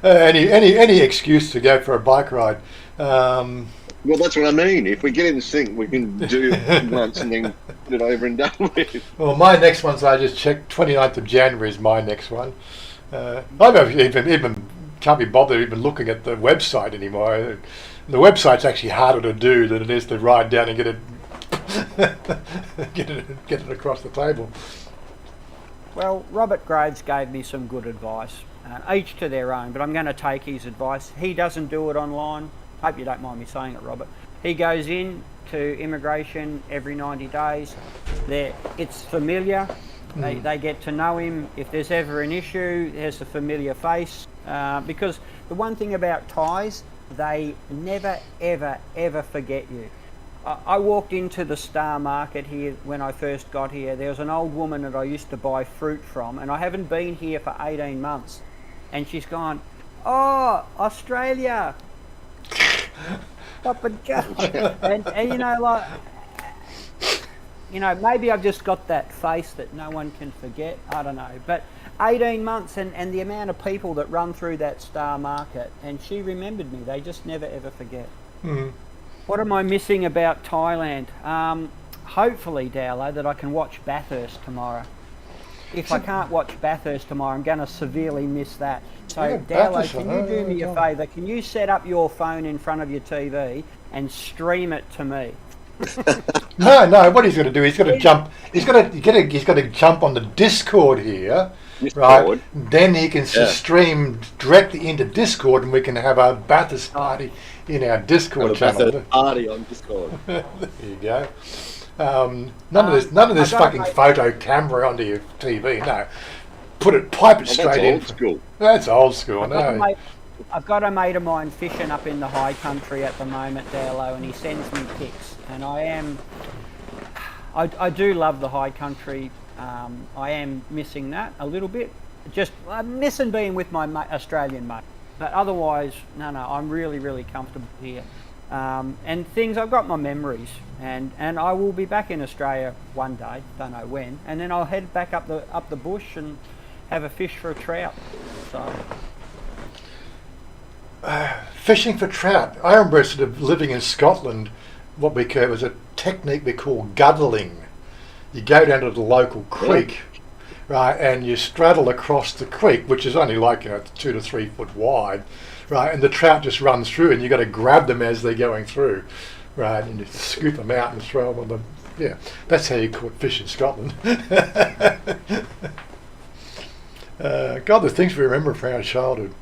Any excuse to go for a bike ride. Well, that's what I mean. If we get in sync, we can do it once and then get it over and done with. Well, my next one's I just checked. 29th of January is my next one. I don't even can't be bothered even looking at the website anymore. The website's actually harder to do than it is to ride down and get it get it across the table. Well, Robert Graves gave me some good advice, each to their own, but I'm going to take his advice. He doesn't do it online. Hope you don't mind me saying it, Robert. He goes in to immigration every 90 days. It's familiar. They get to know him. If there's ever an issue, there's a familiar face. Because the one thing about Thais, they never, ever, ever forget you. I walked into the Star Market here when I first got here. There was an old woman that I used to buy fruit from, and I haven't been here for 18 months. And she's gone, oh, Australia. Papa Joe. And you know, like, you know, maybe I've just got that face that no one can forget. I don't know. But 18 months and the amount of people that run through that Star Market, and she remembered me. They just never, ever forget. Mm. What am I missing about Thailand? Hopefully, Dowlo, that I can watch Bathurst tomorrow. If I can't watch Bathurst tomorrow, I'm going to severely miss that. So, Yeah, Dowlo, Bathurst, can you do me a favour? Can you set up your phone in front of your TV and stream it to me? No. What he's going to do? He's going to jump. He's going to jump on the Discord here, right? Discord. Then he can stream directly into Discord, and we can have a Bathurst party in our Discord channel. Party on Discord. There you go. None of this fucking photo camera onto your TV. No, pipe it straight in. That's old school. That's old school. No. I've got a mate of mine fishing up in the high country at the moment, Dowlo, and he sends me pics. And I do love the high country. I am missing that a little bit. I'm missing being with my Australian mate. But otherwise, no, I'm really, really comfortable here. And I've got my memories, and I will be back in Australia one day, don't know when, and then I'll head back up the bush and have a fish for a trout. So. Fishing for trout. I remember sort of living in Scotland what we call, it was a technique we call guddling. You go down to the local creek, right, and you straddle across the creek, which is only like 2 to 3 foot wide, right, and the trout just runs through, and you got to grab them as they're going through, right, and you scoop them out and throw them on the. Yeah, that's how you caught fish in Scotland. God, the things we remember from our childhood.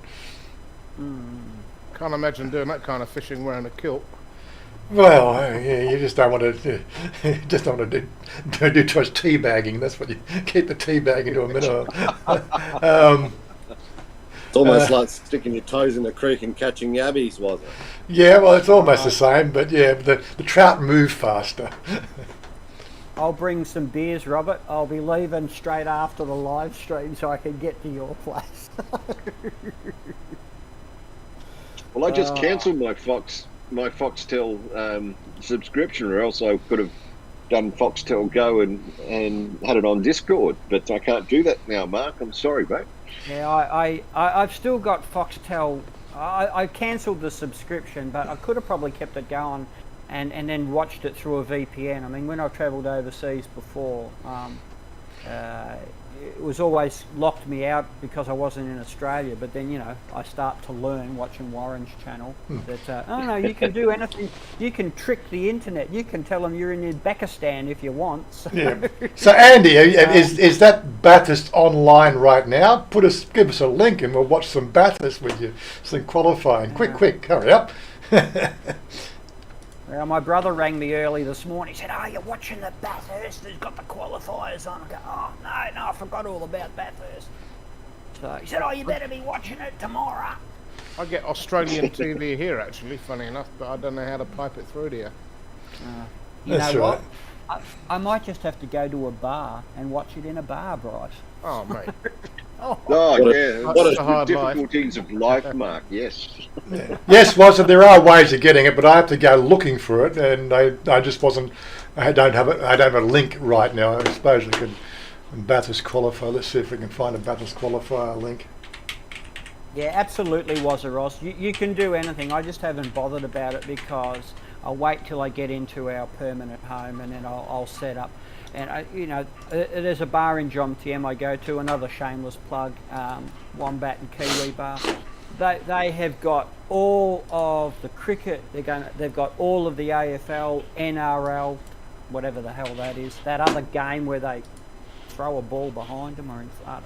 Can't imagine doing that kind of fishing wearing a kilt. Well, yeah, you just don't want to. Just don't want to do too much tea bagging. That's what you keep the tea bagging to a minimum. It's almost like sticking your toes in the creek and catching yabbies, was it? Yeah, well, it's almost the same, but yeah, the trout move faster. I'll bring some beers, Robert. I'll be leaving straight after the live stream so I can get to your place. Well, I just cancelled my Foxtel subscription, or else I could have done Foxtel Go and had it on Discord, but I can't do that now, Mark. I'm sorry, mate. Yeah, I've still got Foxtel. I cancelled the subscription, but I could have probably kept it going and then watched it through a VPN. I mean, when I travelled overseas before, it was always locked me out because I wasn't in Australia. But then, I start to learn watching Warren's channel that, oh no, you can do anything. You can trick the internet. You can tell them you're in Uzbekistan if you want. So, Yeah. So Andy, is that Bathurst online right now? Give us a link and we'll watch some Bathurst with you. Some qualifying. Quick, hurry up. Well, my brother rang me early this morning. He said, "Oh, you're watching the Bathurst? Who's got the qualifiers on?" I go, "Oh, no, I forgot all about Bathurst." So he said, "Oh, you better be watching it tomorrow." I get Australian TV here, actually, funny enough, but I don't know how to pipe it through to you. You That's know right. what? I might just have to go to a bar and watch it in a bar, Bryce. Oh, mate. Oh, What yeah. What What a the hard difficulties of life, Mark. Yes. Yes, Wazza, there are ways of getting it, but I have to go looking for it, and I just wasn't. I don't have a link right now. I suppose we could Bathurst qualifier. Let's see if we can find a Bathurst qualifier link. Yeah, absolutely, Wazza Ross. You can do anything. I just haven't bothered about it because I'll wait till I get into our permanent home and then I'll set up. And there's a bar in John TM I go to, another shameless plug, Wombat and Kiwi Bar. They have got all of the cricket. They've got all of the AFL, NRL, whatever the hell that is. That other game where they throw a ball behind them, I don't know.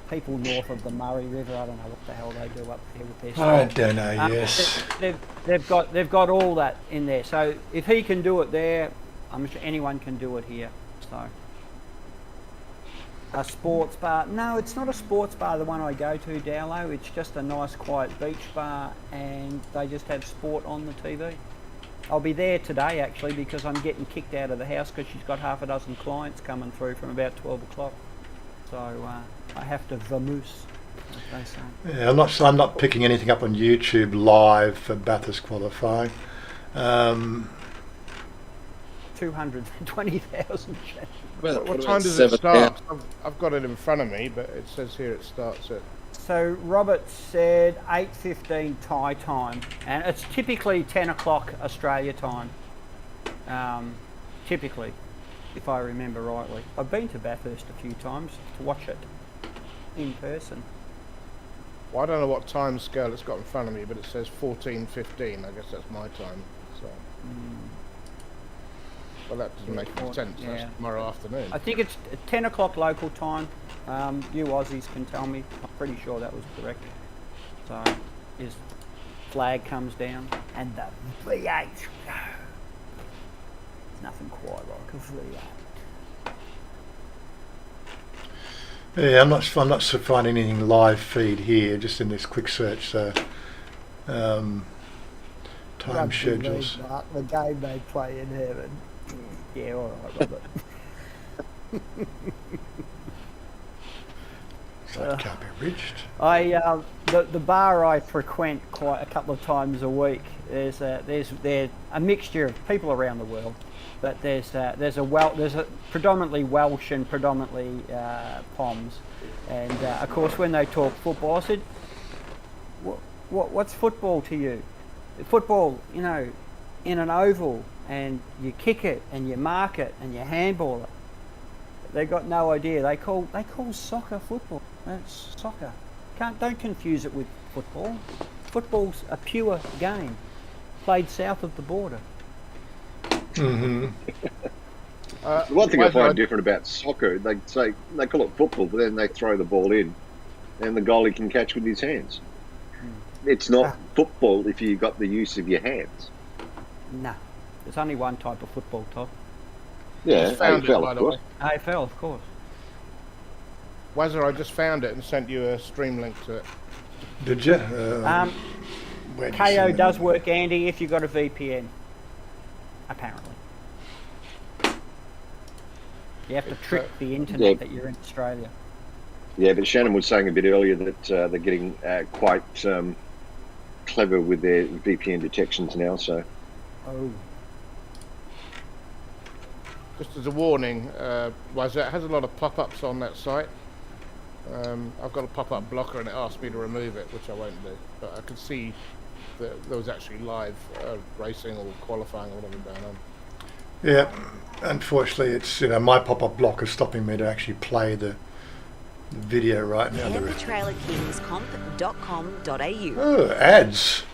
People north of the Murray River, I don't know what the hell they do up there with their stuff. I don't know. Yes. They've got all that in there. So if he can do it there, I'm sure anyone can do it here. So a sports bar? No, it's not a sports bar. The one I go to, Dowlow. It's just a nice, quiet beach bar, and they just have sport on the TV. I'll be there today actually because I'm getting kicked out of the house because she's got half a dozen clients coming through from about 12 o'clock. So I have to vamoose, as they say. Yeah, I'm not picking anything up on YouTube live for Bathurst qualifying. 220,000 chats. What time does it start? I've got it in front of me, but it says here it starts at... So Robert said 8:15 Thai time, and it's typically 10 o'clock Australia time. Typically, if I remember rightly. I've been to Bathurst a few times to watch it in person. Well, I don't know what time scale it's got in front of me, but it says 14:15. I guess that's my time. So. Well, that doesn't make any sense. Yeah. That's tomorrow afternoon. I think it's 10 o'clock local time. You Aussies can tell me. I'm pretty sure that was correct. So his flag comes down and the V8. Nothing quite like a V8. Yeah, I'm not finding anything live feed here. Just in this quick search. So time Rugby schedules. league, Mark, the game they play in heaven. Yeah, all right, Robert. So it can't be reached. The bar I frequent quite a couple of times a week. There's a mixture of people around the world, but there's a predominantly Welsh and predominantly Poms, and of course when they talk football, I said, what's football to you? Football, in an oval and you kick it and you mark it and you handball it. They've got no idea. They call soccer football. It's soccer. Don't confuse it with football. Football's a pure game, played south of the border. Mm-hmm. The one thing I find different about soccer, they call it football, but then they throw the ball in, and the goalie can catch with his hands. It's not football if you've got the use of your hands. No, there's only one type of football, Todd. Yeah, AFL, by of the way. course. AFL, of course. Wazza, I just found it and sent you a stream link to it. Did you? Where'd you KO send does it? work, Andy, if you've got a VPN. Apparently. You have to trick the internet that you're in Australia. Yeah, but Shannon was saying a bit earlier that they're getting quite clever with their VPN detections now. So, Oh. Just as a warning, Wazza, it has a lot of pop-ups on that site. I've got a pop-up blocker and it asked me to remove it, which I won't do. But I could see that there was actually live racing or qualifying or whatever going on. Yeah, unfortunately, it's my pop-up block is stopping me to actually play the video right now. Head to trailerkingscomp.com.au. Oh, ads.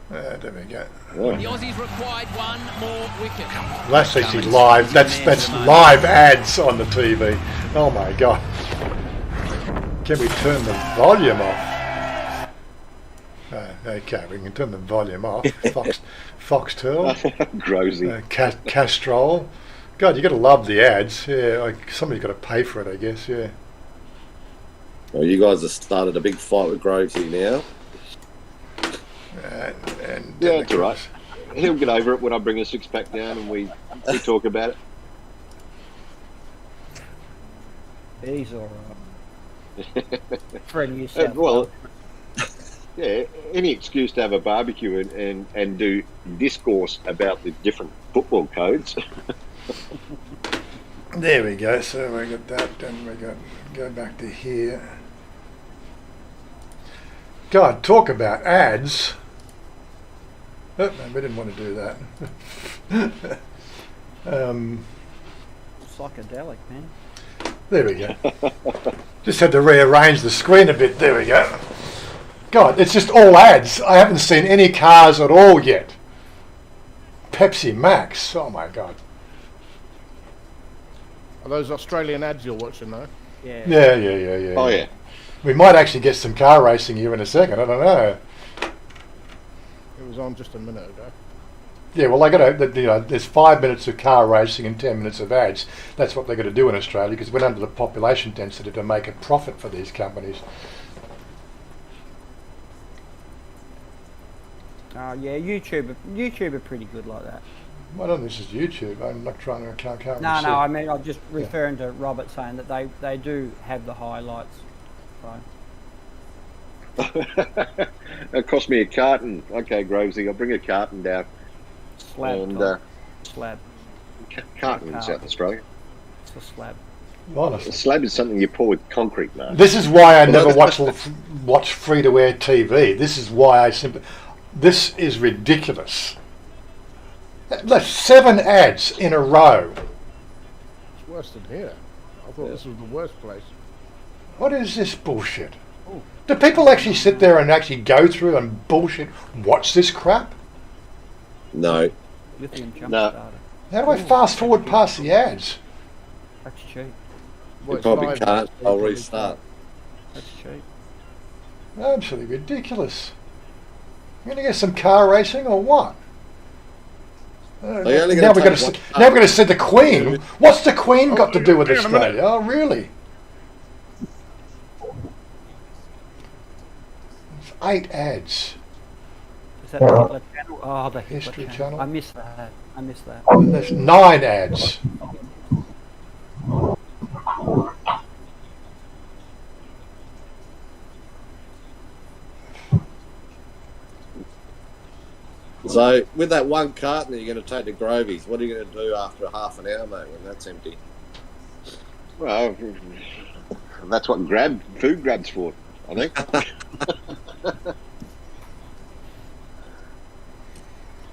There we go. The Aussies required one more wicket. That's actually live. That's live ads on the TV. Oh my god! Can we turn the volume off? Okay, we can turn the volume off. Foxtel, Grosy. Castrol. God, you got to love the ads. Yeah, somebody's got to pay for it, I guess. Yeah. Well, you guys have started a big fight with Grovesy now. And Yeah, it's all right. He'll get over it when I bring a six-pack down and we talk about it. He's all right. Friend yourself. Well, yeah, any excuse to have a barbecue and do discourse about the different football codes. There we go. So we got that, and we got go back to here. God, talk about ads. Oh, no, we didn't want to do that. Psychedelic, man. There we go. Just had to rearrange the screen a bit. There we go. God, it's just all ads. I haven't seen any cars at all yet. Pepsi Max. Oh my God. Are those Australian ads you're watching though? Yeah. Yeah. Oh, yeah. We might actually get some car racing here in a second. I don't know. It was on just a minute ago. Yeah, well, there's 5 minutes of car racing and 10 minutes of ads. That's what they're going to do in Australia because we're under the population density to make a profit for these companies. Oh yeah, YouTube are pretty good like that. I don't think this is YouTube. I'm not trying to. I can't really No, see. I mean I'm just referring to Robert saying that they do have the highlights. So. It cost me a carton. Okay, Grovesy, I'll bring a carton down. Slab. And, Tom. Slab. Carton in South Australia. It's a slab. A Honestly. slab is something you pour with concrete, man. This is why I never watch free-to-air TV. This is why this is ridiculous. That's 7 ads in a row. It's worse than here. I thought this was the worst place. What is this bullshit? Do people actually sit there and actually go through and bullshit watch this crap? No. Lithium jump No. starter. How do I fast forward past the ads? That's cheap. Well, You it's probably live, can't. so you I'll probably restart. That's cheap. Absolutely ridiculous. You're going to get some car racing or what? They're only Now gonna we're take going to see the Queen. What's the Queen got to do with hang on a minute. Australia? Oh, really? It's 8 ads. Is that the Hitler channel? Oh, the Hitler History channel. channel. I missed that. There's 9 ads. So, with that one carton that you're going to take to Grovey's, what are you going to do after half an hour, mate, when that's empty? Well, that's what food grab's for, I think.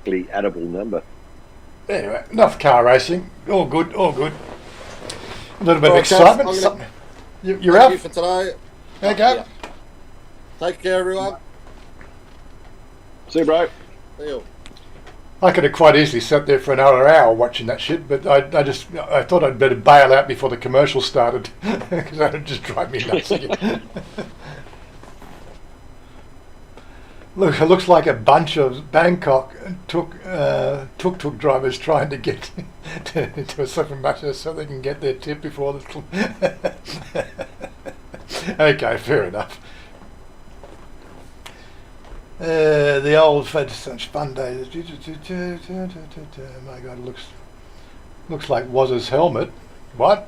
addable number. Anyway, enough car racing. All good, all good. A little bit of All right, chaps, excitement. I'm gonna- Something. You're Thank out? you for today. Okay. Yeah. Take care, everyone. See you, bro. See you. I could have quite easily sat there for another hour watching that shit, but I thought I'd better bail out before the commercial started because that would just drive me nuts again. Look, it looks like a bunch of Bangkok tuk-tuk drivers trying to get into a supermarket so they can get their tip before the... Okay, fair enough. The old such fun days. My God, it looks like Wazza's helmet. What?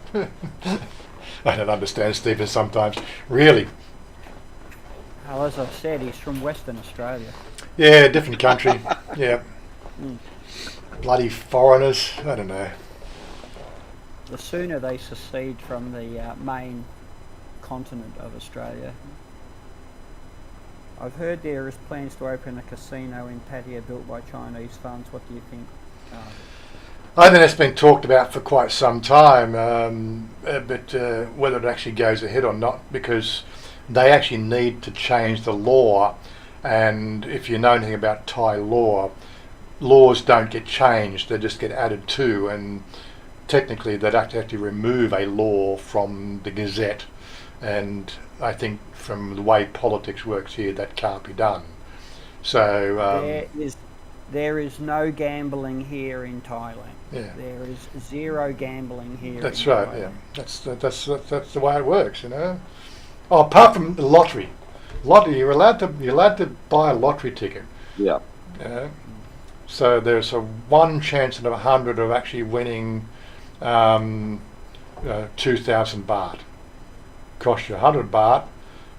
I don't understand Stephen sometimes. Really. Well, as I've said, he's from Western Australia. Yeah, different country. Yeah. Bloody foreigners. I don't know. The sooner they secede from the main continent of Australia. I've heard there is plans to open a casino in Pattaya built by Chinese funds. What do you think? I think that's been talked about for quite some time, but whether it actually goes ahead or not, because they actually need to change the law, and if you know anything about Thai law, laws don't get changed, they just get added to, and technically they'd have to actually remove a law from the Gazette, and I think from the way politics works here, that can't be done. So there is no gambling here in Thailand. Yeah. There is zero gambling here. That's in right. Thailand. Yeah, that's the way it works. You know. Oh, apart from the lottery, you're allowed to buy a lottery ticket. Yeah. You know? So there's a one chance in 100 of actually winning 2,000 baht. Cost you 100 baht,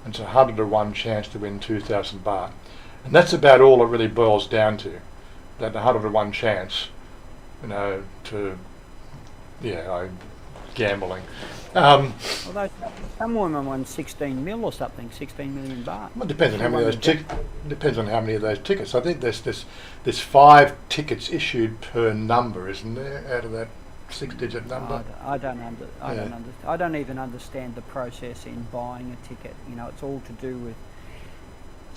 and it's 100 to 1 chance to win 2,000 baht. And that's about all it really boils down to. That 100 to 1 chance, you know, to gambling. Although some women won 16 mil or something, 16 million baht. Well, it depends on how many of those depends on how many of those tickets. I think there's 5 tickets issued per number, isn't there? Out of that 6-digit number. I don't even understand the process in buying a ticket. You know, it's all to do with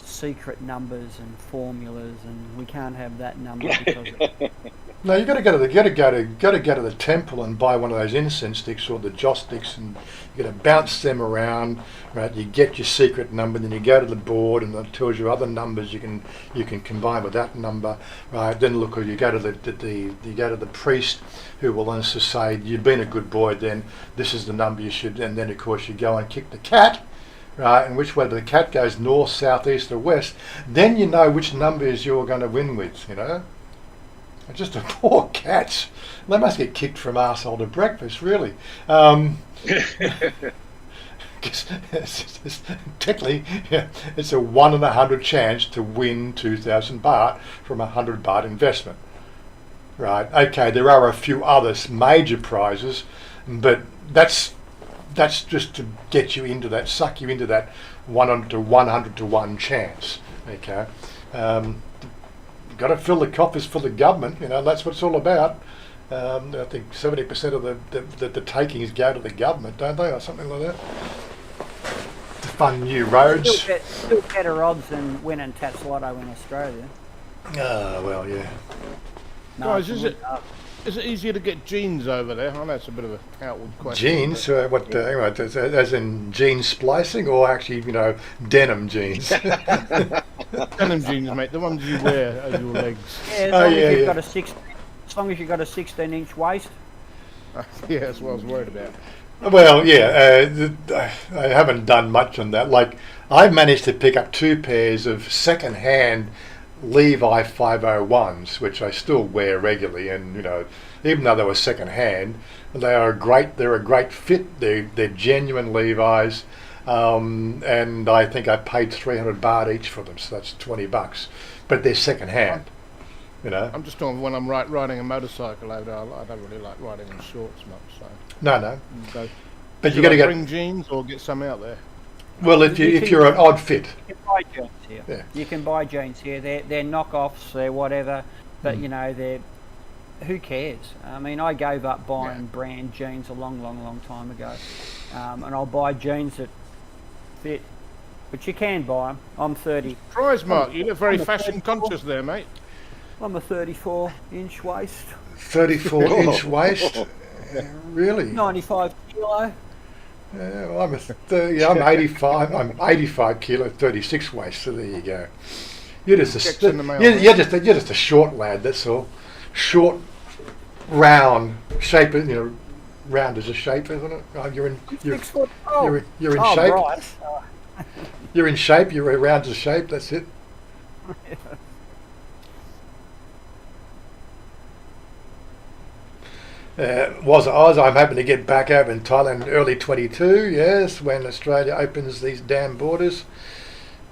secret numbers and formulas, and we can't have that number because No, you got to go to the temple and buy one of those incense sticks or the joss sticks, and you got to bounce them around. Right, you get your secret number, then you go to the board, and it tells you other numbers you can combine with that number. Right, then look, you go to the priest, who will then say you've been a good boy. Then this is the number you should, and then of course you go and kick the cat. Right, and which way the cat goes, north, south, east or west, then you know which numbers you're going to win with, you know. Just the poor cats. They must get kicked from arsehole to breakfast, really. Technically, yeah, it's a 1 in 100 chance to win 2,000 baht from a 100 baht investment. Right, okay, there are a few other major prizes, but that's just to get you into that, suck you into that 100 to 1 chance. Okay, got to fill the coffers for the government. You know, that's what it's all about. I think 70% of the takings go to the government, don't they, or something like that, to fund new roads. Still better odds than winning Tats Lotto in Australia. Well, yeah. No, Guys, is it easier to get jeans over there? I know it's a bit of an outward question. Jeans? Anyway, as in jean splicing, or actually, you know, denim jeans? Denim jeans, mate, the ones you wear over your legs. Yeah, as long as you've got a 16-inch waist. Yeah, that's what I was worried about. Well, yeah, I haven't done much on that. Like, I managed to pick up 2 pairs of second-hand Levi 501s, which I still wear regularly, and you know, even though they were second-hand, they're a great fit. They're genuine Levi's, and I think I paid 300 baht each for them, so that's $20. But they're second-hand. You know. I'm just talking when I'm riding a motorcycle over there. I don't really like riding in shorts much. So. No. So, but you got to bring jeans or get some out there. Well, if you're an odd fit. You can buy jeans here. Yeah. You can buy jeans here. They're knockoffs. They're whatever. but you know, who cares? I mean, I gave up buying brand jeans a long time ago, and I'll buy jeans that fit. But you can buy them. I'm 30. Surprise, Mark. You look very fashion conscious there, mate. I'm a 34-inch waist. 34-inch waist? Really? 95 kilo. Well, I'm 85. I'm 85 kilo, 36 waist. So there you go. You're just you're just a short lad. That's all. Short, round shape. You know, round is a shape, isn't it? Oh, you're in 6 foot. You're in shape. Right. You're in shape. You're round as a shape. That's it. Wazza, I'm hoping to get back over in Thailand in early 22. Yes, when Australia opens these damn borders.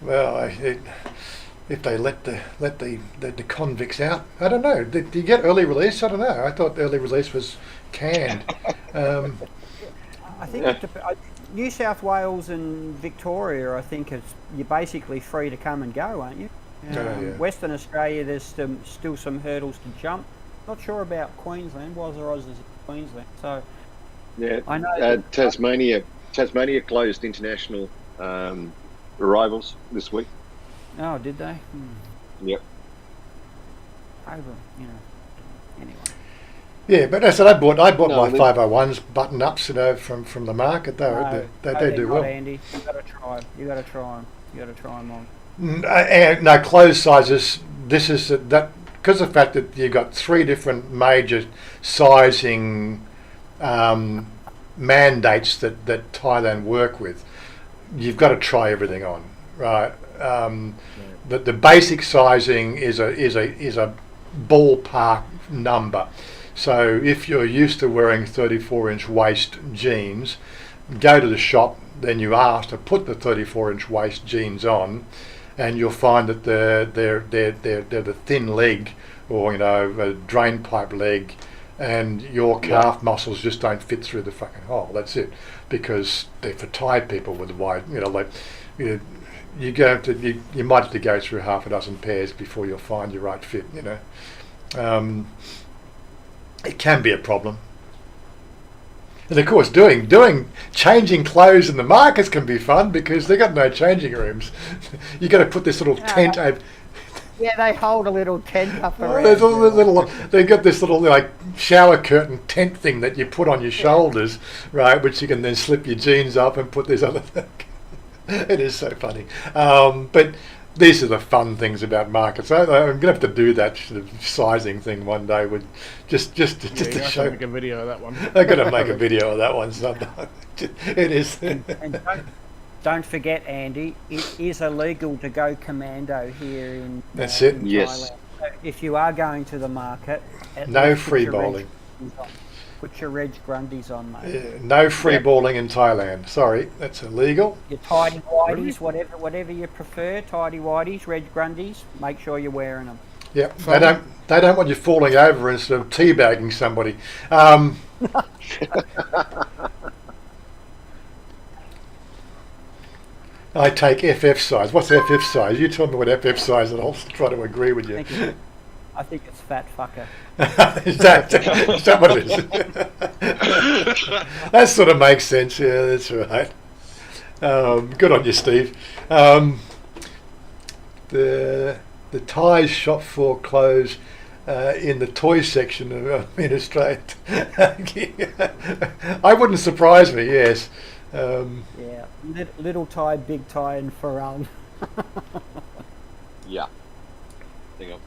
Well, if they let the convicts out, I don't know. Do you get early release? I don't know. I thought early release was canned. I think New South Wales and Victoria, I think you're basically free to come and go, aren't you? Western Australia, there's still some hurdles to jump. Not sure about Queensland. Wazza is Queensland, so yeah. I know Tasmania closed international arrivals this week. Oh, did they? Yep. Over, you know. Anyway. Yeah, but as I said, I bought No, my 501s button ups, you know, from the market. They do well. Andy, you got to try. You got to try them on. No, clothes sizes. This is that because of the fact that you've got 3 different major sizing mandates that Thailand work with. You've got to try everything on, right? The basic sizing is a ballpark number. So if you're used to wearing 34-inch waist jeans, go to the shop, then you ask to put the 34-inch waist jeans on, and you'll find that they're the thin leg, or you know, a drain pipe leg, and your calf muscles just don't fit through the fucking hole. That's it, because they're for Thai people with wide, you know, like you might have to go through half a dozen pairs before you'll find your right fit. You know, it can be a problem. And of course, changing clothes in the markets can be fun because they've got no changing rooms. You got to put this little tent over. Yeah, they hold a little tent up around. They've got this little like shower curtain tent thing that you put on your shoulders, right? Which you can then slip your jeans up and put this other thing. It is so funny, but these are the fun things about markets. I'm going to have to do that sort of sizing thing one day. With just to show. Make a video of that one. I'm going to make a video of that one sometime. It is. And don't forget, Andy, it is illegal to go commando here in. That's it. In yes. Thailand. So if you are going to the market, no free bowling. Put your Reg Grundies on, mate. No free balling in Thailand. Sorry, that's illegal. Your tidy whities, whatever you prefer, tidy whities, Reg Grundies. Make sure you're wearing them. Yep. They don't want you falling over and sort of teabagging somebody. I take FF size. What's FF size? You tell me what FF size, and I'll try to agree with you. I think it's fat fucker. is that what it is? That sort of makes sense. Yeah, that's right. Good on you, Steve. The Thais shop for clothes in the toy section in Australia. I wouldn't surprise me. Yes. Yeah, little tie, big tie, and Farang. Yeah. Hang on.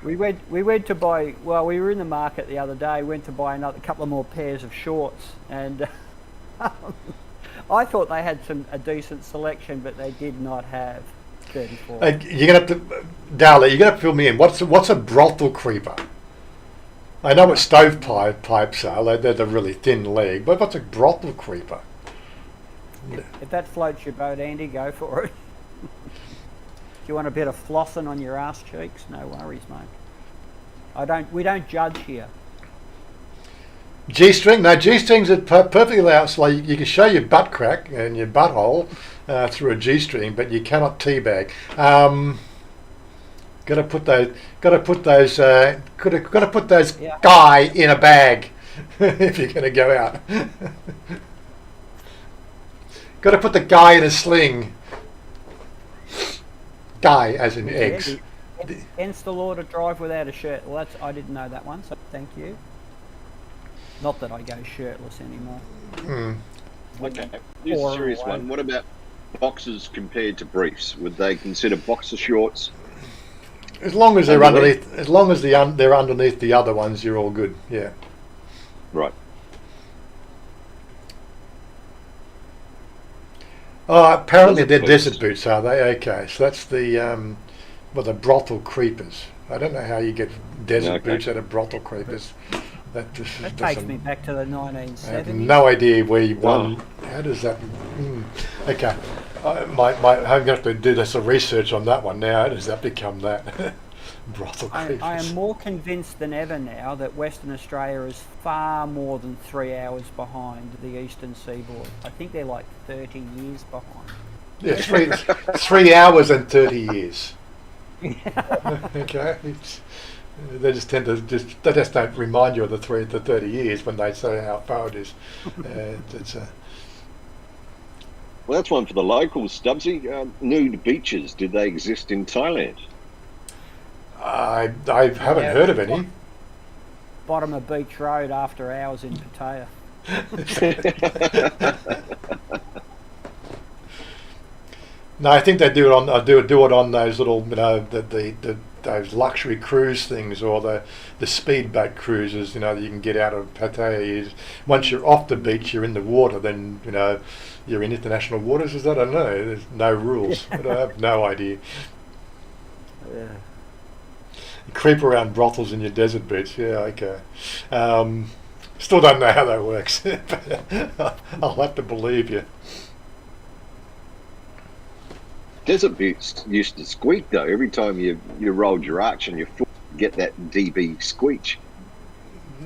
We went to buy. Well, we were in the market the other day. Went to buy another couple of more pairs of shorts, and I thought they had a decent selection, but they did not have 34. You're gonna have to, Darla. You're gonna have to fill me in. What's a brothel creeper? I know what stovepipe pipes are. They're the really thin leg. But what's a brothel creeper? If that floats your boat, Andy, go for it. Do you want a bit of flossing on your ass cheeks? No worries, mate. We don't judge here. G-string? No, G-strings are perfectly allowed. So like you can show your butt crack and your butthole through a G-string, but you cannot teabag. Got to put those Yeah. guy in a bag if you're going to go out. Got to put the guy in a sling. Guy as in eggs. Against the law to drive without a shirt. Well, I didn't know that one, so thank you. Not that I go shirtless anymore. Okay, here's a serious one. What about boxers compared to briefs? Would they consider boxer shorts? As long as they're underneath, they're underneath the other ones, you're all good. Yeah. Right. Oh, apparently they're desert boots, are they? Okay, so that's the the brothel creepers. I don't know how you get desert boots out of brothel creepers. That takes me back to the I 1970s. have no idea where you won. How does that? Okay, I'm going to have to do some research on that one now. How does that become that? Brothel creepers. I am more convinced than ever now that Western Australia is far more than 3 hours behind the Eastern Seaboard. I think they're like 30 years behind. Yeah, 3 hours and 30 years. Okay. They just tend to they just don't remind you of the 30 years when they say how far it is. Well, that's one for the locals, Stubbsy. Nude beaches, did they exist in Thailand? I haven't heard of any. Bottom of Beach Road after hours in Pattaya. No, I think they do it on do it on those little those luxury cruise things or the speedboat cruises. That you can get out of Pattaya. Once you're off the beach, you're in the water. Then you're in international waters. Is that? I don't know. There's no rules. But I have no idea. Yeah. You creep around brothels in your desert boots. Yeah, okay. Still don't know how that works. I'll have to believe you. Desert boots used to squeak though. Every time you rolled your arch and your foot, get that DB squeak.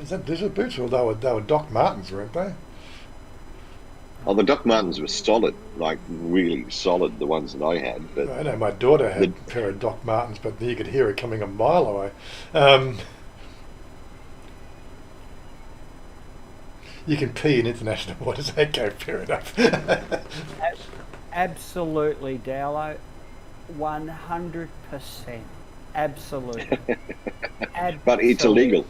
Is that desert boots or they were Doc Martens, weren't they? Oh, the Doc Martens were solid, like really solid. The ones that I had. But I know my daughter had a pair of Doc Martens, but you could hear her coming a mile away. You can pee in international waters. Okay, fair enough. Absolutely, Dowlo. 100%. Absolutely. But it's illegal.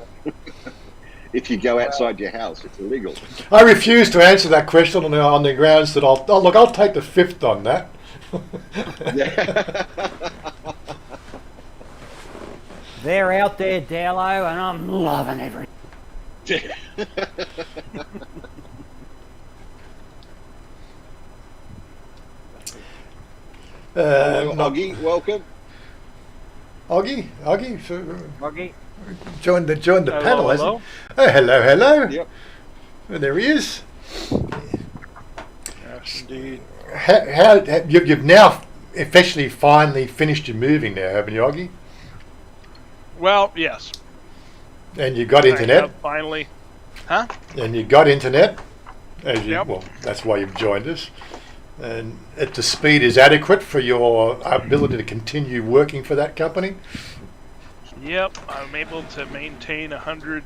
If you go outside your house, it's illegal. I refuse to answer that question on the grounds that I'll take the fifth on that. They're out there, Dowlo, and I'm loving everything. Oggy, welcome. Oggy, Oggy. join the panel. Hello. Oh, hello. Yep. Oh, there he is. Yes, indeed. How you've now officially finally finished your moving now, haven't you, Oggy? Well, yes. And you got internet. Yep, finally. Huh? And you got internet. Yep. Well, that's why you've joined us. And the speed is adequate for your ability to continue working for that company. Yep, I'm able to maintain 100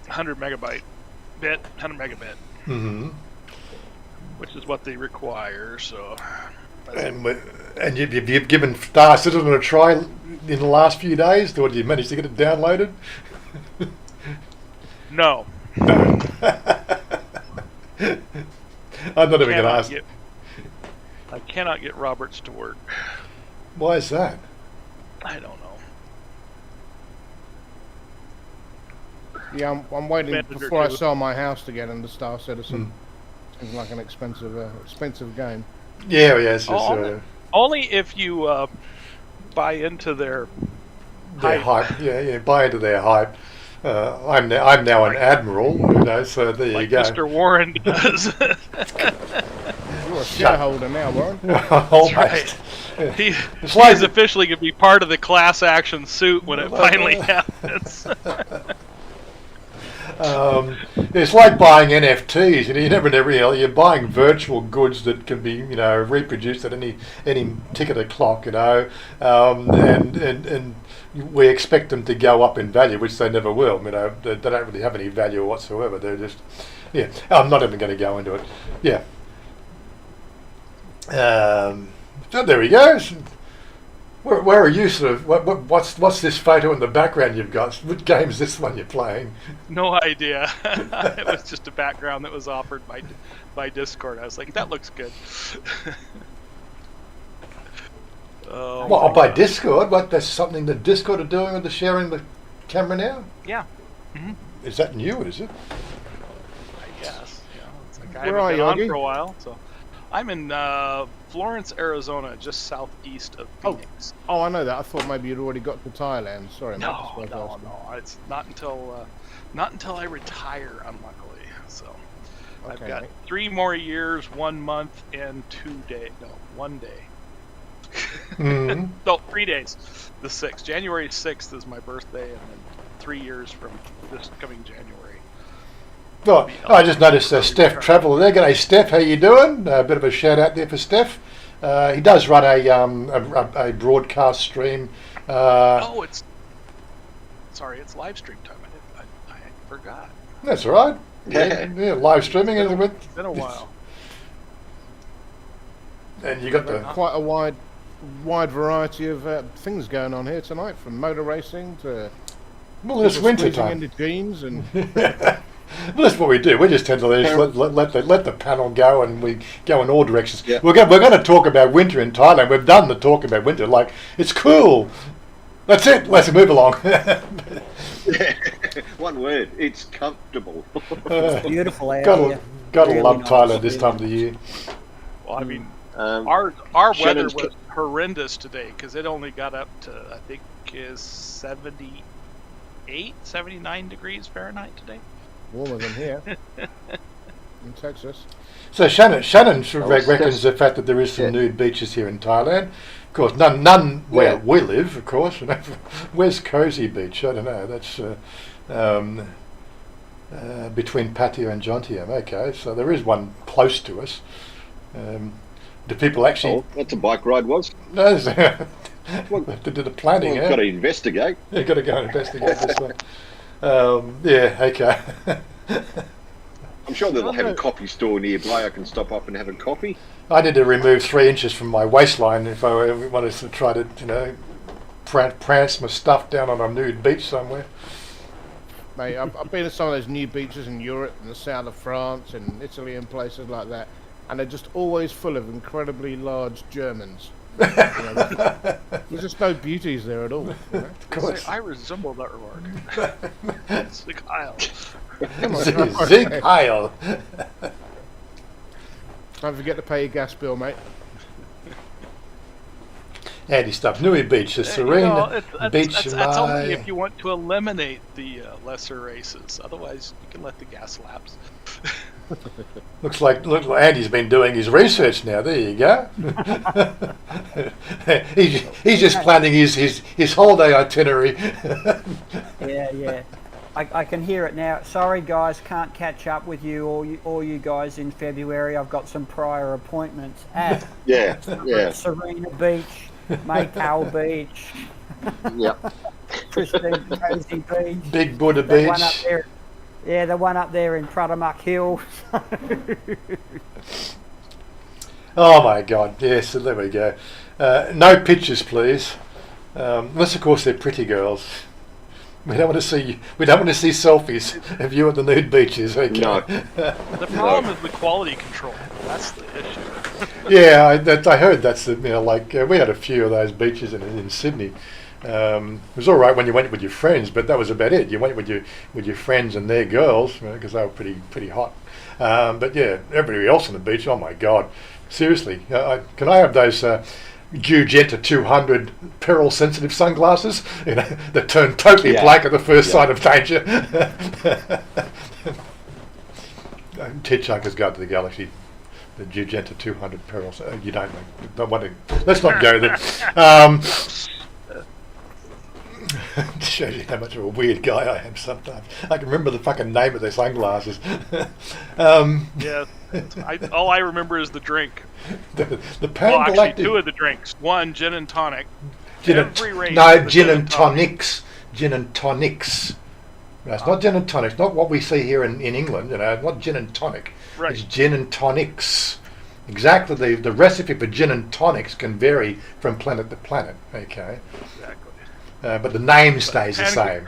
megabyte bit, 100 megabit, Mm-hmm. which is what they require. So, And you've given Star Citizen a try in the last few days. Or did you manage to get it downloaded? no. I'm not even going to ask. I cannot get Roberts to work. Why is that? I don't know. Yeah, I'm waiting Manager before I too. sell my house to get into Star Citizen. Seems like an expensive game. Yeah, yes. Only if you buy into their Hype. Yeah, buy into their hype. I'm now an admiral, so there like you go. Mr. Warren does. You're a shareholder now, Warren. Almost. He's officially going to be part of the class action suit when it finally happens. It's like buying NFTs. You never, you're buying virtual goods that can be, reproduced at any tick of the clock. And we expect them to go up in value, which they never will. They don't really have any value whatsoever. They're just, I'm not even going to go into it. Yeah. So there he goes. Where are you? Sort of. What's this photo in the background you've got? What game is this one you're playing? No idea. It was just a background that was offered by Discord. I was like, that looks good. Well, by Discord? What? That's something that Discord are doing with the sharing the camera now? Yeah. Mm-hmm. Is that new? Is it? I guess. It's like I Where haven't are been you, on Augie? for a while, so I'm in Florence, Arizona, just southeast of Phoenix. Oh, I know that. I thought maybe you'd already got to Thailand. Sorry, mate. No. It's not until I retire, unluckily. So I've Okay, got mate. 3 more years, 1 month, and 2 days. No, 1 day. Mm-hmm. No, 3 days. The 6th. January 6th is my birthday, and then 3 years from this coming January. Well, I just noticed Steph Traveller there. G'day, Steph. How you doing? A bit of a shout out there for Steph. He does run a broadcast stream. It's live stream time. I forgot. That's all right. Yeah, live streaming is a bit. It's been a while. And you got the. Quite a wide variety of things going on here tonight, from motor racing to Well, it's winter squeezing time. into jeans and Well, that's what we do. We just tend to let the panel go, and we go in all directions. Yeah. We're going to talk about winter in Thailand. We've done the talk about winter. Like, it's cool. That's it. Let's move along. One word. It's comfortable. Beautiful out Gotta here. gotta love nice. Thailand this time of the year. Well, I mean, Um, our weather Shannon's was horrendous today because it only got up to, I think, is 78, 79 degrees Fahrenheit today. warmer than here in Texas. So Shannon reckons that's- the fact that there is some yeah. nude beaches here in Thailand. Of course, none where Yeah. we live. Of course, where's Cozy Beach? I don't know. That's between Pattaya and Jontiam. Okay, so there is one close to us. Do people actually? oh, that's a bike ride, was. No, they have to do the planning. Well, eh? got to investigate. You've got to go and investigate this one. Yeah, okay. I'm sure they'll have a coffee store nearby. I can stop up and have a coffee. I need to remove 3 inches from my waistline if I ever wanted to try to, prance my stuff down on a nude beach somewhere. Mate, I've been to some of those new beaches in Europe, in the south of France, and Italy, and places like that, and they're just always full of incredibly large Germans. There's just no beauties there at all. Of course. I resemble that remark. It's like Kyle. Come on, Zig Heil. don't forget to pay your gas bill, mate. Handy stuff. Nui Beach, the serene beach. That's only if you want to eliminate the lesser races. Otherwise, you can let the gas lapse. Looks like Andy's been doing his research now. There you go. he's just planning his holiday itinerary. Yeah. I can hear it now. Sorry, guys, can't catch up with you all you guys in February. I've got some prior appointments at Yeah. Serena Beach, PopeKael Beach, Yep. Pristine Cozy Beach. Big Buddha The one up Beach. there, yeah, the one up there in Pradamuck Hill. Oh my God! Yes, so there we go. No pictures, please. Unless, of course, they're pretty girls. We don't want to see selfies of you at the nude beaches. Okay. No. The problem is the quality control. That's the issue. Yeah, I heard that's the we had a few of those beaches in Sydney. It was all right when you went with your friends, but that was about it. You went with your friends and their girls because they were pretty hot. But yeah, everybody else on the beach. Oh my God! Seriously, can I have those Genta 200 peril sensitive sunglasses? That turn totally black at the first sign of danger. Hitchhiker's Guide to the Galaxy. The Genta 200 peril. You don't want to. Let's not go there. shows you how much of a weird guy I am sometimes. I can remember the fucking name of their sunglasses. Yeah. All I remember is the drink. The Well, actually, Pan-Galactic... two of the drinks. One, gin and tonic. Gin Every race no, has a gin and tonics. Gin and tonics. No, it's not gin and tonics. Not what we see here in England. You know, not gin and tonic. Right. It's gin and tonics. Exactly. The recipe for gin and tonics can vary from planet to planet. Okay. Exactly. But the name stays the same.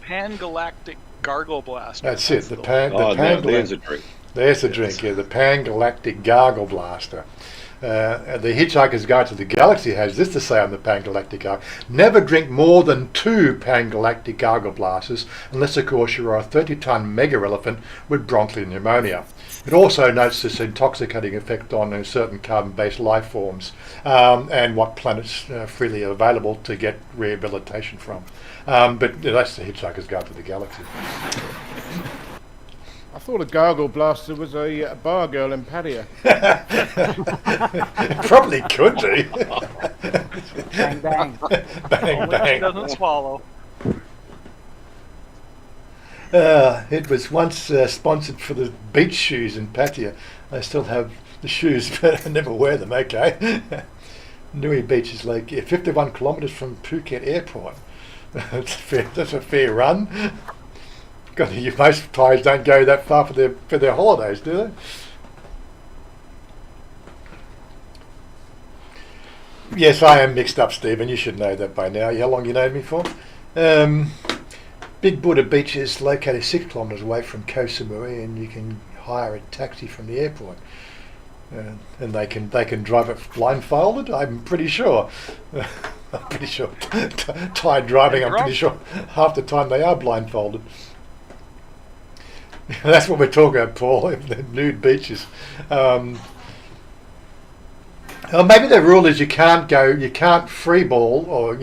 Pan-Galactic Gargle Blast. That's it. The Oh, no, there's a drink. There's the drink. Yeah, the Pan-Galactic Gargle Blaster. The Hitchhiker's Guide to the Galaxy has this to say on the Pan-Galactic Gargle: never drink more than 2 Pan-Galactic Gargle Blasters, unless of course you are a 30-ton mega elephant with bronchial pneumonia. It also notes this intoxicating effect on certain carbon-based life forms and what planets freely are available to get rehabilitation from. But that's the Hitchhiker's Guide to the Galaxy. I thought a gargle blaster was a bar girl in Pattaya. It probably could be. Bang, bang. Bang, Only she bang. doesn't swallow. It was once sponsored for the beach shoes in Pattaya. I still have the shoes, but I never wear them. Okay. Nui Beach is like 51 kilometres from Phuket Airport. That's a fair run. God, most Thais don't go that far for their holidays, do they? Yes, I am mixed up, Stephen. You should know that by now. How long you known me for? Big Buddha Beach is located 6 kilometres away from Koh Samui, and you can hire a taxi from the airport. And they can drive it blindfolded. I'm pretty sure. I'm pretty sure. Thai driving. I'm pretty sure half the time they are blindfolded. That's what we're talking about, Paul. The nude beaches. Well, maybe the rule is you can't free ball or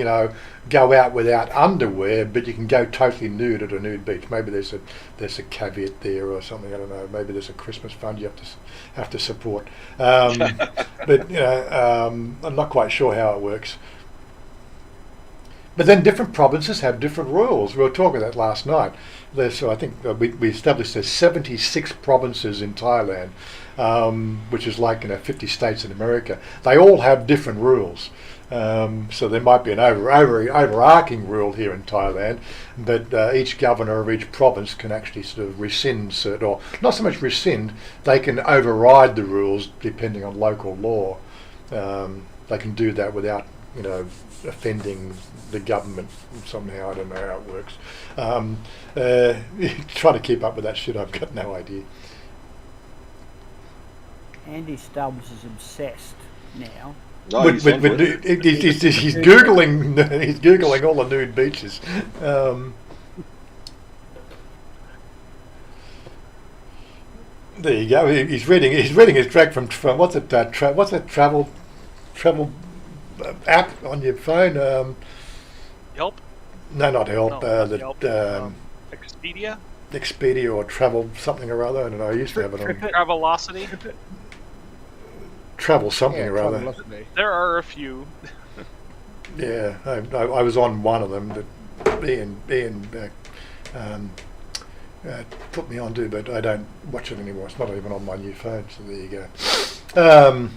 go out without underwear, but you can go totally nude at a nude beach. Maybe there's a caveat there or something. I don't know. Maybe there's a Christmas fund you have to support. But I'm not quite sure how it works. But then different provinces have different rules. We were talking about that last night. So I think we established there's 76 provinces in Thailand, which is like 50 states in America. They all have different rules. So there might be an overarching rule here in Thailand, but each governor of each province can actually sort of rescind or not so much rescind, they can override the rules depending on local law. They can do that without offending the government somehow. I don't know how it works. Trying to keep up with that shit, I've got no idea. Andy Stubbs is obsessed now. Oh, He's googling all the nude beaches. There you go. He's reading his track from what's it travel app on your phone. Yelp? No, not Help. No, Yelp. Expedia? Expedia or Travel something or other. I don't know. I used to have it on Travelocity? Travel something or other. There are a few. Yeah, I was on one of them that Ian put me onto, but I don't watch it anymore. It's not even on my new phone, so there you go.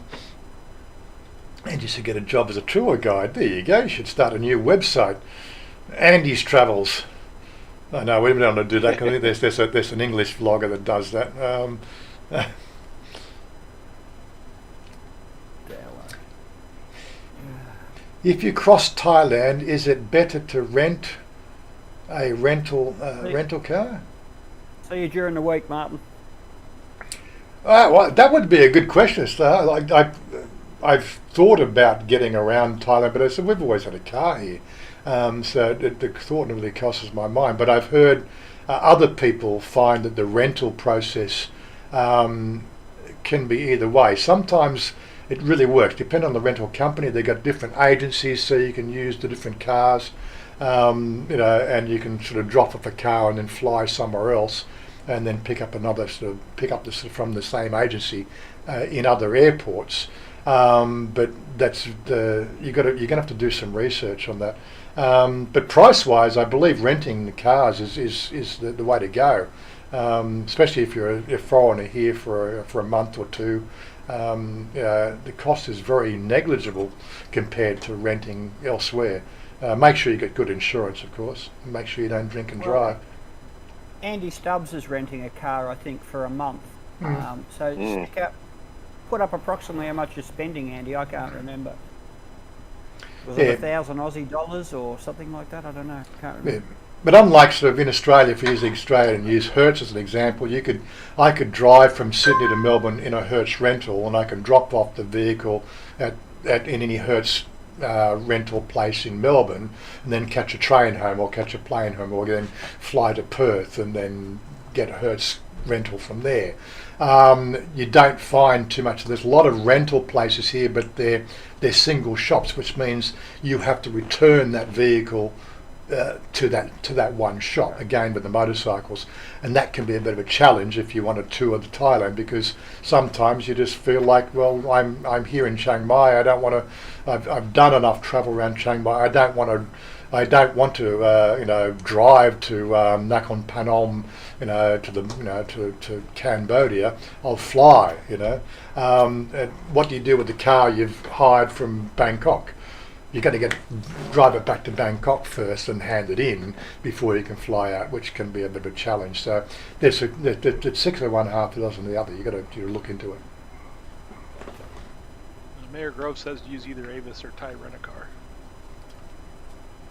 And you should get a job as a tour guide. There you go. You should start a new website. Andy's Travels. I know we don't want to do that because I think there's an English vlogger that does that. If you cross Thailand, is it better to rent a rental car? See you during the week, Martin. Well, that would be a good question. I've thought about getting around Thailand, but I said we've always had a car here, so the thought never really crosses my mind. But I've heard other people find that the rental process can be either way. Sometimes it really works. Depending on the rental company, they've got different agencies, so you can use the different cars, and you can sort of drop off a car and then fly somewhere else, and then pick up from the same agency in other airports. But you're gonna have to do some research on that. But price-wise, I believe renting the cars is the way to go, especially if you're a foreigner here for a month or two. The cost is very negligible compared to renting elsewhere. Make sure you get good insurance, of course. Make sure you don't drink and drive. Andy Stubbs is renting a car, I think, for a month. Put up approximately how much you're spending, Andy. I can't remember. Was it 1,000 Aussie dollars or something like that? I don't know. Can't remember. Yeah. But unlike sort of in Australia, if you're using Australia and use Hertz as an example, I could drive from Sydney to Melbourne in a Hertz rental, and I can drop off the vehicle in any Hertz rental place in Melbourne, and then catch a train home or catch a plane home, or then fly to Perth and then get a Hertz rental from there. You don't find too much. There's a lot of rental places here, but they're single shops, which means you have to return that vehicle to that one shop again with the motorcycles, and that can be a bit of a challenge if you want to tour the Thailand, because sometimes you just feel like, well, I'm here in Chiang Mai. I don't want to. I've done enough travel around Chiang Mai. I don't want to drive to Nakhon Phanom, to Cambodia. I'll fly. And what do you do with the car you've hired from Bangkok? You're going to drive it back to Bangkok first and hand it in before you can fly out, which can be a bit of a challenge. So there's 6 of one, half a dozen of the other. You've got to look into it. Mayor Grove says use either Avis or Thai Rent-A-Car.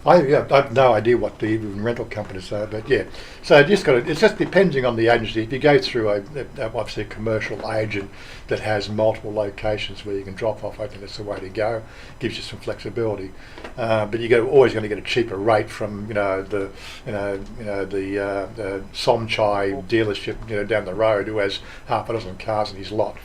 I have no idea what the rental companies are, but yeah. So it's just depending on the agency. If you go through obviously a commercial agent that has multiple locations where you can drop off, I think that's the way to go. Gives you some flexibility, but you're always going to get a cheaper rate from the Somchai dealership down the road, who has half a dozen cars in his lot.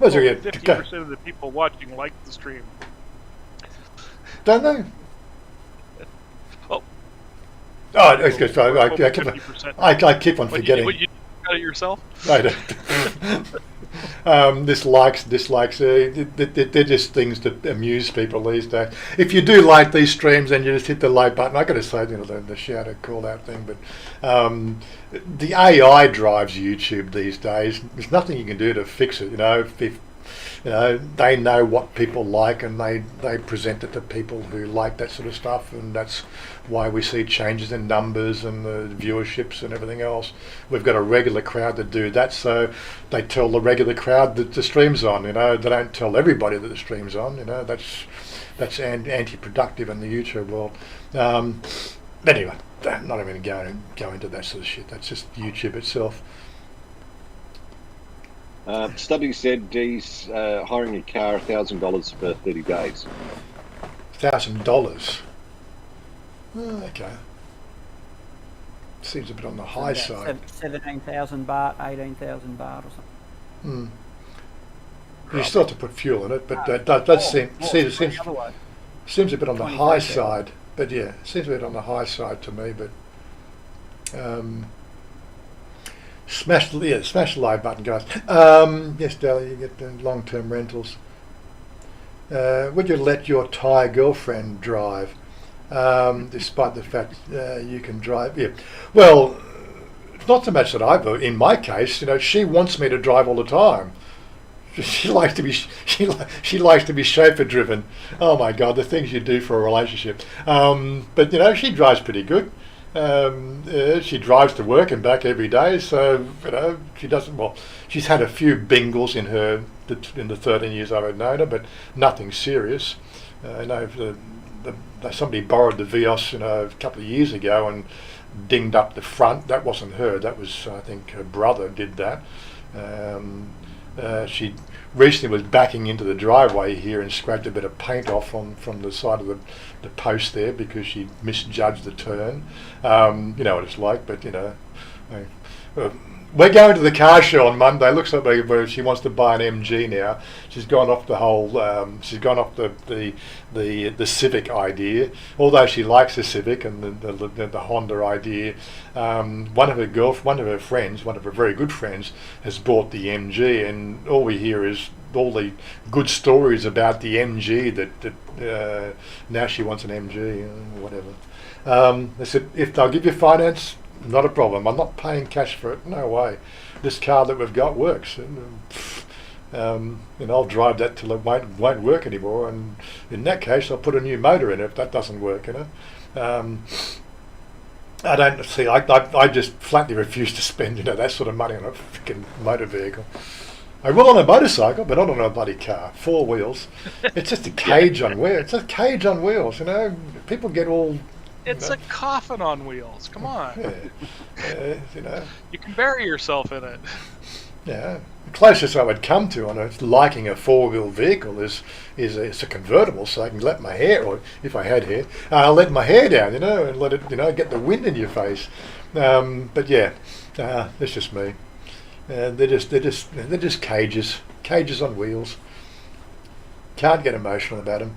Those are 50% of the people watching like the stream. Don't they? Oh, it's good. I keep on forgetting. You got it yourself? I don't. Dislikes. They're just things that amuse people these days. If you do like these streams, then you just hit the like button. I got to say, the shout out call out thing, but the AI drives YouTube these days. There's nothing you can do to fix it. If they know what people like, and they present it to people who like that sort of stuff, and that's why we see changes in numbers and the viewerships and everything else. We've got a regular crowd that do that, so they tell the regular crowd that the stream's on. They don't tell everybody that the stream's on. That's anti-productive in the YouTube world. Anyway, I'm not even going to go into that sort of shit. That's just YouTube itself. Stubby said he's hiring a car $1,000 for 30 days. $1,000? Okay. Seems a bit on the high side. 17,000 baht, 18,000 baht or something. You still have to put fuel in it, but that seems a bit on the high side. But yeah, it seems a bit on the high side to me. But smash the like button, guys. Yes, Dally, you get long-term rentals. Would you let your Thai girlfriend drive, despite the fact you can drive? Yeah. Well, it's not so much that in my case, she wants me to drive all the time. She likes to be chauffeur driven. Oh my God, the things you do for a relationship. But she drives pretty good. She drives to work and back every day, so she doesn't. Well, she's had a few bingles in the 13 years I've known her, but nothing serious. I know somebody borrowed the Vios a couple of years ago and dinged up the front. That wasn't her. That was, I think, her brother did that. She recently was backing into the driveway here and scraped a bit of paint off from the side of the post there because she misjudged the turn. You know what it's like, but we're going to the car show on Monday. Looks like where she wants to buy an MG now. She's gone off the whole. She's gone off the Civic idea. Although she likes the Civic and the Honda idea, one of her friends, one of her very good friends, has bought the MG, and all we hear is all the good stories about the MG. That now she wants an MG, whatever. They said if they'll give you finance, not a problem. I'm not paying cash for it. No way. This car that we've got works. And I'll drive that till it won't work anymore. And in that case, I'll put a new motor in it if that doesn't work. I don't see. I just flatly refuse to spend that sort of money on a freaking motor vehicle. I will on a motorcycle, but not on a bloody car. 4 wheels. It's just a cage on wheels. It's a cage on wheels. People get all. It's a coffin on wheels. Come on. Yeah. You can bury yourself in it. Yeah. The closest I would come to on liking a 4-wheel vehicle is a convertible, so I can let my hair, or if I had hair, I'll let my hair down, and let it, get the wind in your face. But yeah, that's just me. They're just cages on wheels. Can't get emotional about them.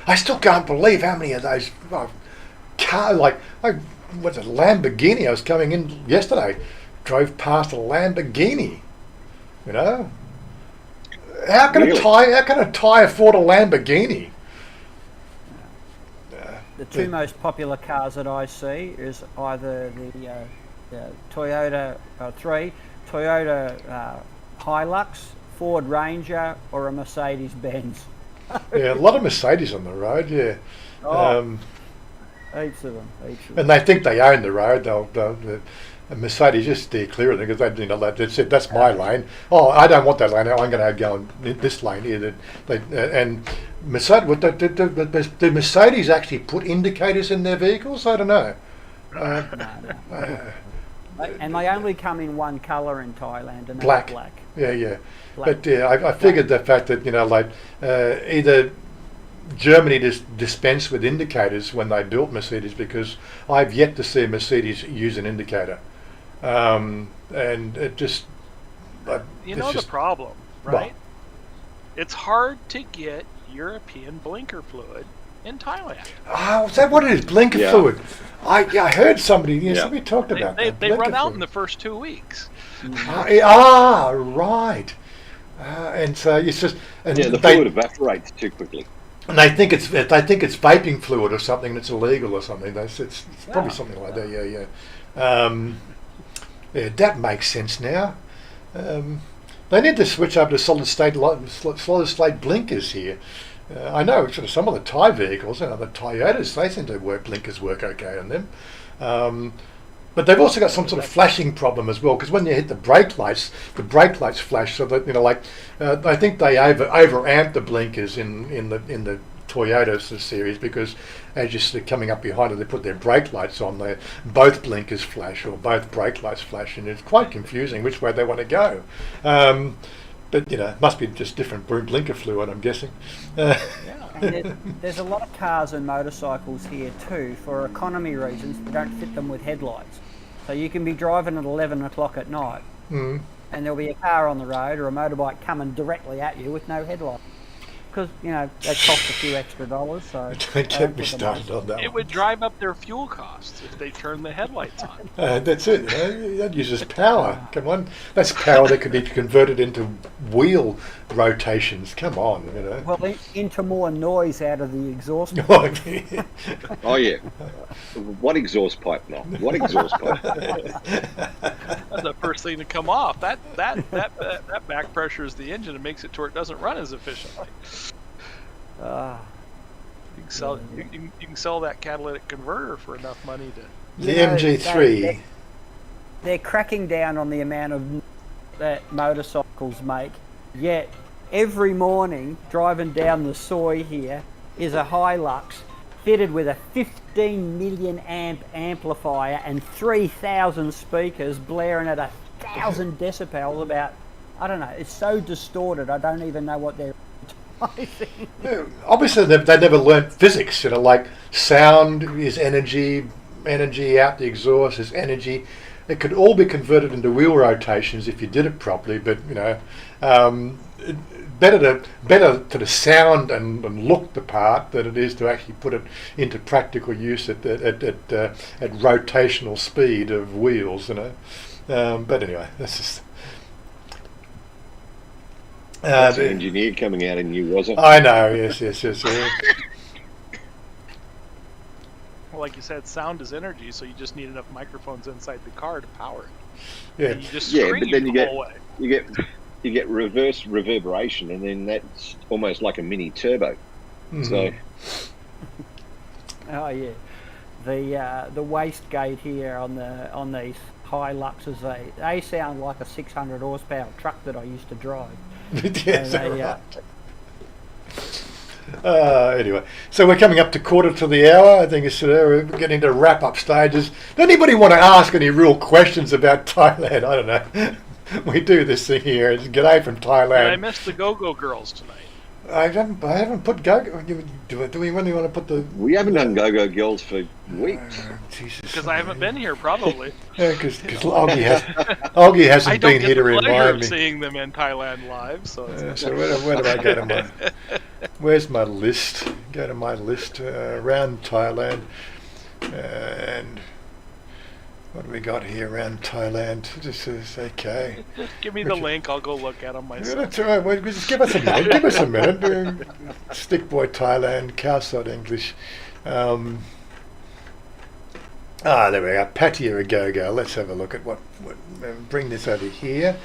I still can't believe how many of those what's a Lamborghini? I was coming in yesterday, drove past a Lamborghini. How can a Thai afford a Lamborghini? The two most popular cars that I see is either the Toyota Hilux, Ford Ranger, or a Mercedes Benz. Yeah, a lot of Mercedes on the road. Yeah, heaps of them. And they think they own the road. The Mercedes just steer clear of them because they said that's my lane. Oh, I don't want that lane. I'm going to go in this lane here. And Mercedes, do Mercedes actually put indicators in their vehicles? I don't know. No. And they only come in one colour in Thailand, and black. That's black. Yeah. Black. But I figured the fact that either Germany just dispensed with indicators when they built Mercedes, because I've yet to see Mercedes use an indicator, and it just. The problem, right? Well, it's hard to get European blinker fluid in Thailand. Oh, is that what it is? Blinker fluid. I heard somebody. Somebody talked about that. They run out in the first 2 weeks. Right. And so it's just the fluid evaporates too quickly. And they think it's vaping fluid or something that's illegal or something. It's probably something like that. Yeah. That makes sense now. They need to switch up to solid state blinkers here. I know sort of some of the Thai vehicles, the Toyotas, they seem to blinkers work okay on them. But they've also got some sort of flashing problem as well, because when you hit the brake lights flash. So that I think they over-amp the blinkers in the Toyota series, because as you're sort of coming up behind it, they put their brake lights on there. Both blinkers flash or both brake lights flash, and it's quite confusing which way they want to go. But it must be just different blinker fluid, I'm guessing. And there's a lot of cars and motorcycles here too. For economy reasons, they don't fit them with headlights. So you can be driving at 11 o'clock at night, and there'll be a car on the road or a motorbike coming directly at you with no headlight. Because, they cost a few extra dollars. So don't get me started on that. It would drive up their fuel costs if they turned the headlights on. That's it. That uses power. Come on, that's power that could be converted into wheel rotations. Come on, Well, into more noise out of the exhaust pipe. Oh yeah. What exhaust pipe now? What exhaust pipe? That's the first thing to come off. That back pressures the engine and makes it to where it doesn't run as efficiently. You can sell that catalytic converter for enough money to. The MG3. They're cracking down on the amount of that motorcycles make. Yet every morning, driving down the soy here is a Hilux fitted with a 15 million amp amplifier and 3,000 speakers blaring at 1,000 decibels. About, I don't know. It's so distorted. I don't even know what they're. Obviously, they never learnt physics. Like sound is energy out the exhaust is energy. it could all be converted into wheel rotations if you did it properly. But better to the sound and look the part than it is to actually put it into practical use at rotational speed of wheels. But anyway, that's just. That's an engineer coming out in you, was it? I know. Yes. Well, like you said, sound is energy, so you just need enough microphones inside the car to power it. Yeah. And you just scream but then the whole way. you get reverse reverberation, and then that's almost like a mini turbo. Mm-hmm. So. Oh yeah, the wastegate here on these Hiluxes, they sound like a 600 horsepower truck that I used to drive. Yes, right. Anyway, so we're coming up to quarter to the hour. I think we're getting to wrap up stages. Does anybody want to ask any real questions about Thailand? I don't know. We do this thing here. It's G'day from Thailand. And I missed the Go-Go Girls tonight. I haven't put go-go. Do we really want to put the? We haven't done Go-Go Girls for weeks. Jesus. Because I haven't been here, probably. Yeah, because Augie hasn't been here to remind me. I don't get the pleasure of seeing them in Thailand live. So where do I go to my? Where's my list? Go to my list around Thailand, and what do we got here around Thailand? This is okay. Give me the link. I'll go look at them Yeah, myself. that's all right. Well, just give us a minute. Give us a minute. Stick Boy Thailand, Cowside English. There we go. Patia Go-Go. Let's have a look at what bring this over here.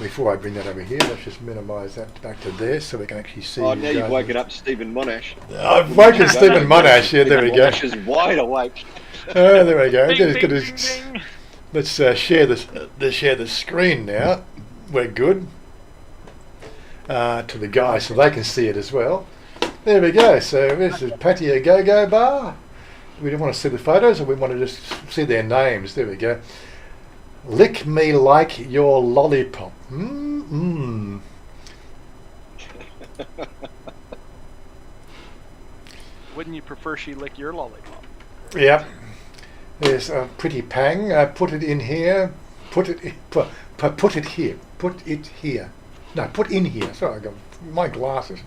Before I bring that over here, let's just minimise that back to there so we can actually see. Oh, now you've woken up Stephen Monash. I've woken Stephen Monash. Yeah, there we go. Monash is wide awake. There we go. Ding, ding, ding, ding. Let's share the screen now. We're good. To the guys so they can see it as well. There we go. So this is Patia Go-Go Bar. We don't want to see the photos, or we want to just see their names. There we go. Lick me like your lollipop. Mm-mm. Wouldn't you prefer she lick your lollipop? Yep. There's a pretty pang. Put it in here. Put it here. Put it here. No, put in here. Sorry, I got my glasses.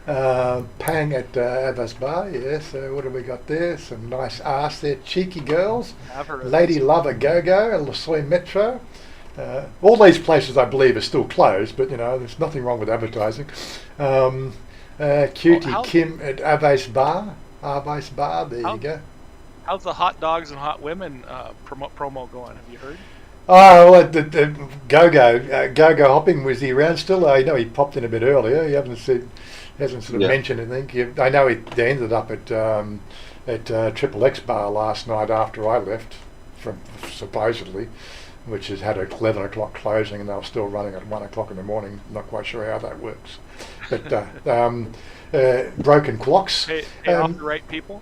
Pang at Ava's Bar. Yes. What have we got there? Some nice arse there. Cheeky girls. I've heard of Lady this. Lover Go-Go. Losoy Metro. All these places, I believe, are still closed, but there's nothing wrong with advertising. Cutie Kim at Ava's Bar. Ava's Bar. There you go. How's the hot dogs and hot women promo going? Have you heard? Oh, well, the Go-Go hopping, was he around still? I know he popped in a bit earlier. He hasn't sort of mentioned anything. I know they ended up at Triple X Bar last night after I left, from supposedly, which has had a 11 o'clock closing, and they were still running at 1 o'clock in the morning. Not quite sure how that works. But Broken Clocks. Pay off the right people.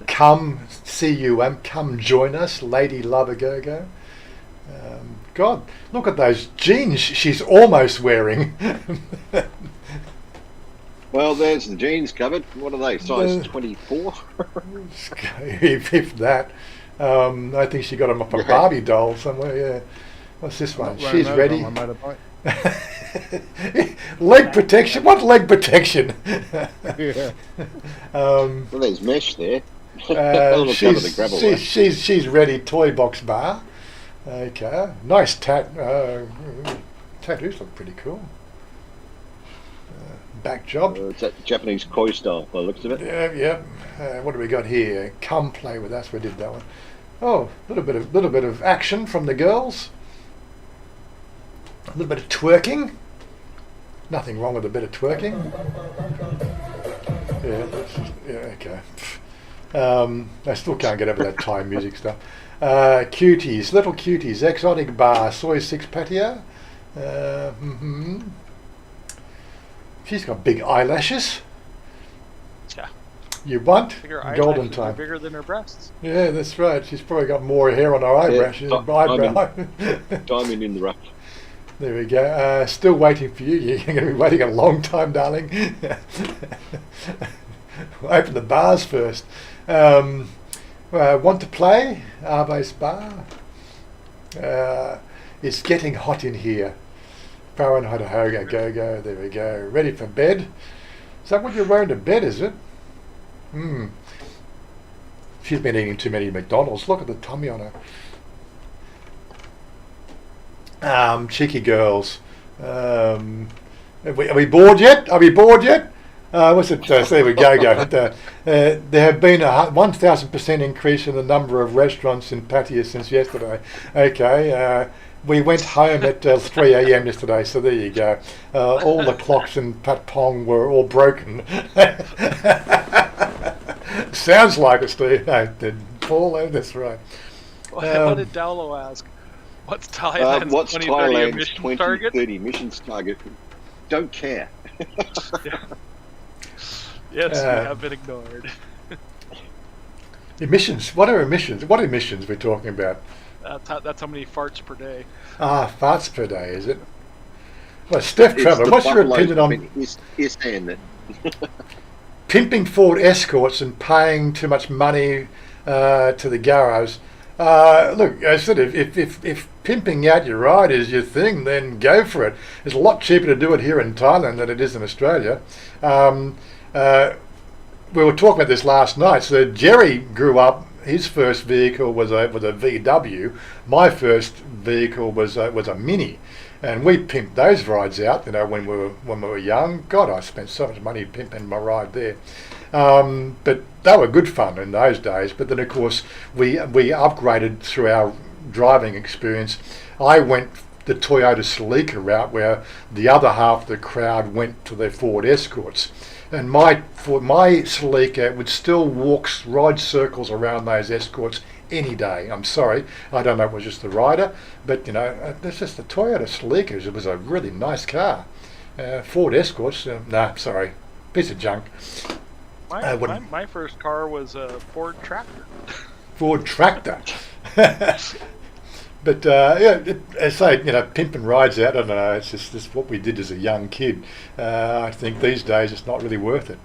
Come join us, Lady Lover Go-Go. God, look at those jeans she's almost wearing. Well, there's the jeans covered. What are they? Size 24? if that. I think she got them off a Barbie doll somewhere, yeah. What's this one? She's ready. Leg protection? What leg protection? Yeah. Well, there's mesh there. She's ready. Toy Box Bar. Okay. Nice tattoos look pretty cool. Back job. It's that Japanese koi style by the looks of it. Yeah. What do we got here? Come play with us. We did that one. Oh, a little bit of action from the girls. A little bit of twerking. Nothing wrong with a bit of twerking. Okay. I still can't get over that Thai music stuff. Cuties, little cuties, exotic bar, soy 6 patio. She's got big eyelashes. Yeah. You want? Golden eyelashes time. are bigger than her breasts. Yeah, that's right. She's probably got more hair on her eyelashes. Diamond in the rough. There we go. Still waiting for you. You're going to be waiting a long time, darling. Open the bars first. Want to play? Arvo's Bar. It's getting hot in here. Fahrenheit go. There we go. Ready for bed? Is that what you're wearing to bed, is it? She's been eating too many McDonald's. Look at the tummy on her. Cheeky girls. Are we bored yet? What's it? There we go. There have been a 1,000% increase in the number of restaurants in Pattaya since yesterday. Okay. We went home at 3 a.m. yesterday, so there you go. All the clocks in Patpong were all broken. Sounds like it, Steve. No, Paul, that's right. What did Dowlow ask? What's Thailand's 2030 emissions target? 2030 emissions target? Don't care. Yes, we have been ignored. Emissions? What are emissions? What emissions we're talking about? That's how many farts per day. Farts per day, is it? Well, Steph Trevor, what's your opinion on pimping Ford Escorts and paying too much money to the garage? Look, I said if pimping out your ride is your thing, then go for it. It's a lot cheaper to do it here in Thailand than it is in Australia. We were talking about this last night. So Jerry grew up. His first vehicle was a VW. My first vehicle was a Mini, and we pimped those rides out. When we were young. God, I spent so much money pimping my ride there. But they were good fun in those days. But then, of course, we upgraded through our driving experience. I went the Toyota Celica route, where the other half of the crowd went to their Ford Escorts. And my Celica would still ride circles around those Escorts any day. I'm sorry, I don't know if it was just the rider, but it's just the Toyota Celica. It was a really nice car. Ford Escorts, sorry, piece of junk. My first car was a Ford Tractor. Ford Tractor. But I say, pimping rides out, I don't know, it's just what we did as a young kid. I think these days it's not really worth it.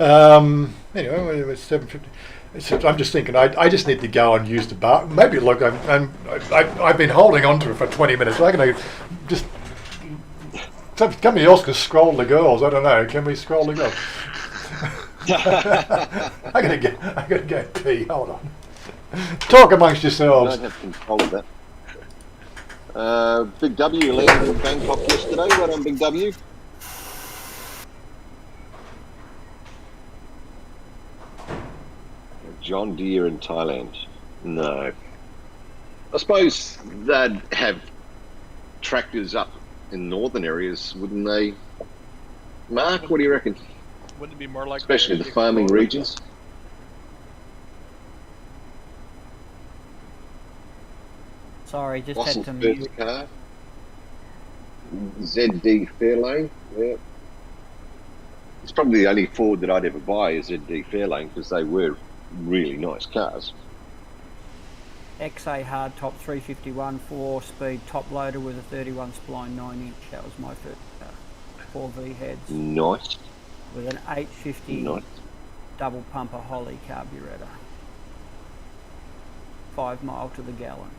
Anyway, it was 7:50. I'm just thinking, I just need to go and use the bar. Maybe, look, I've been holding on to it for 20 minutes. I'm going to just... Somebody else can scroll the girls, I don't know. Can we scroll the girls? I gotta go pee, hold on. Talk amongst yourselves. I don't have control of that. Big W landed in Bangkok yesterday. Well done, Big W. John Deere in Thailand. No. I suppose they'd have tractors up in northern areas, wouldn't they? Mark, what do you reckon? Wouldn't it be more like especially the farming regions? Sorry, just Fossil had to mute. first car. ZD Fairlane. Yeah. It's probably the only Ford that I'd ever buy is ZD Fairlane because they were really nice cars. XA hardtop 351 4-speed top loader with a 31 spline 9-inch. That was my first 4V heads. Nice. With an 850 nice. double pumper Holly carburetor. 5 mile to the gallon.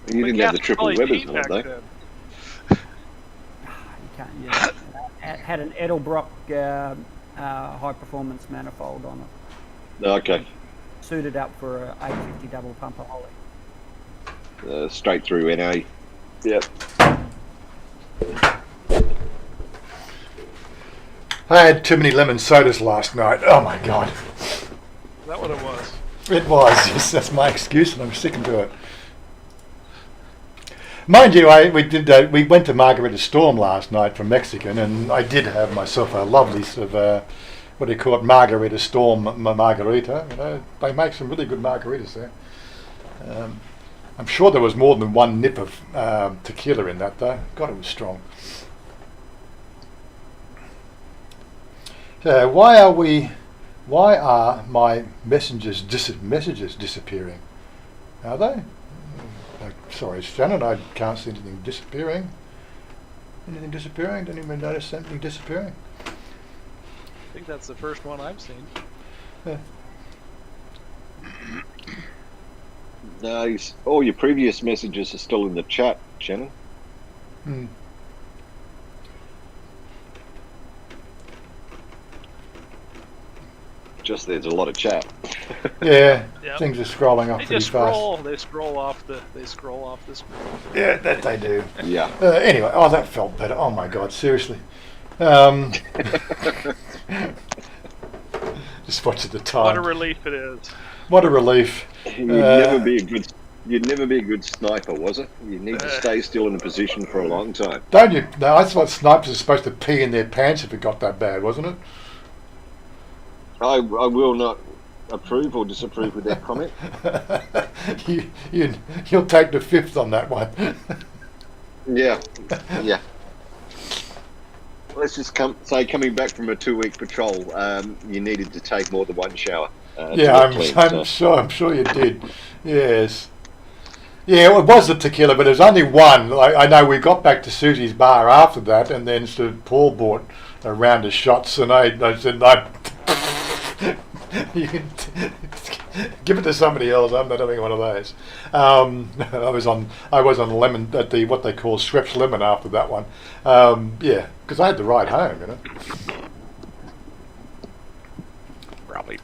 You didn't have the triple Webbers on, though. You can't. Yeah. Had an Edelbrock high performance manifold on it. Okay. Suited up for a 850 double pumper Holly. Straight through NA. Yep. I had too many lemon sodas last night. Oh my God. Is that what it was? It was. Yes, that's my excuse, and I'm sticking to it. Mind you, we went to Margarita Storm last night from Mexican, and I did have myself a lovely sort of what do you call it, Margarita Storm margarita. They make some really good margaritas there. I'm sure there was more than one nip of tequila in that, though. God, it was strong. So why are my messages disappearing? Are they? Sorry, Shannon, I can't see anything disappearing. Anything disappearing? Don't even notice anything disappearing. think that's the first one I've seen. No, all your previous messages are still in the chat, Shannon. Hmm. Just there's a lot of chat. Yeah, Yep. things are scrolling up They pretty just fast. scroll. They scroll off the screen. Yeah, that they do. Yeah. Anyway, that felt better. Oh my God, seriously. Just watch at the time. What a relief it is. What a relief. You'd never be a good sniper, was it? You need to stay still in a position for a long time. Don't you? No, I thought snipers are supposed to pee in their pants if it got that bad, wasn't it? I will not approve or disapprove with that comment. You'll take the fifth on that one. Yeah. Let's just coming back from a 2-week patrol, you needed to take more than one shower. Yeah, I'm sure you did. Yes. Yeah, it was the tequila, but it was only one. I know we got back to Susie's bar after that, and then Paul bought a round of shots, and I said, no, you can give it to somebody else. I'm not having one of those. I was on lemon at the what they call Schweppes lemon after that one. Yeah, because I had to ride home, you know. Probably.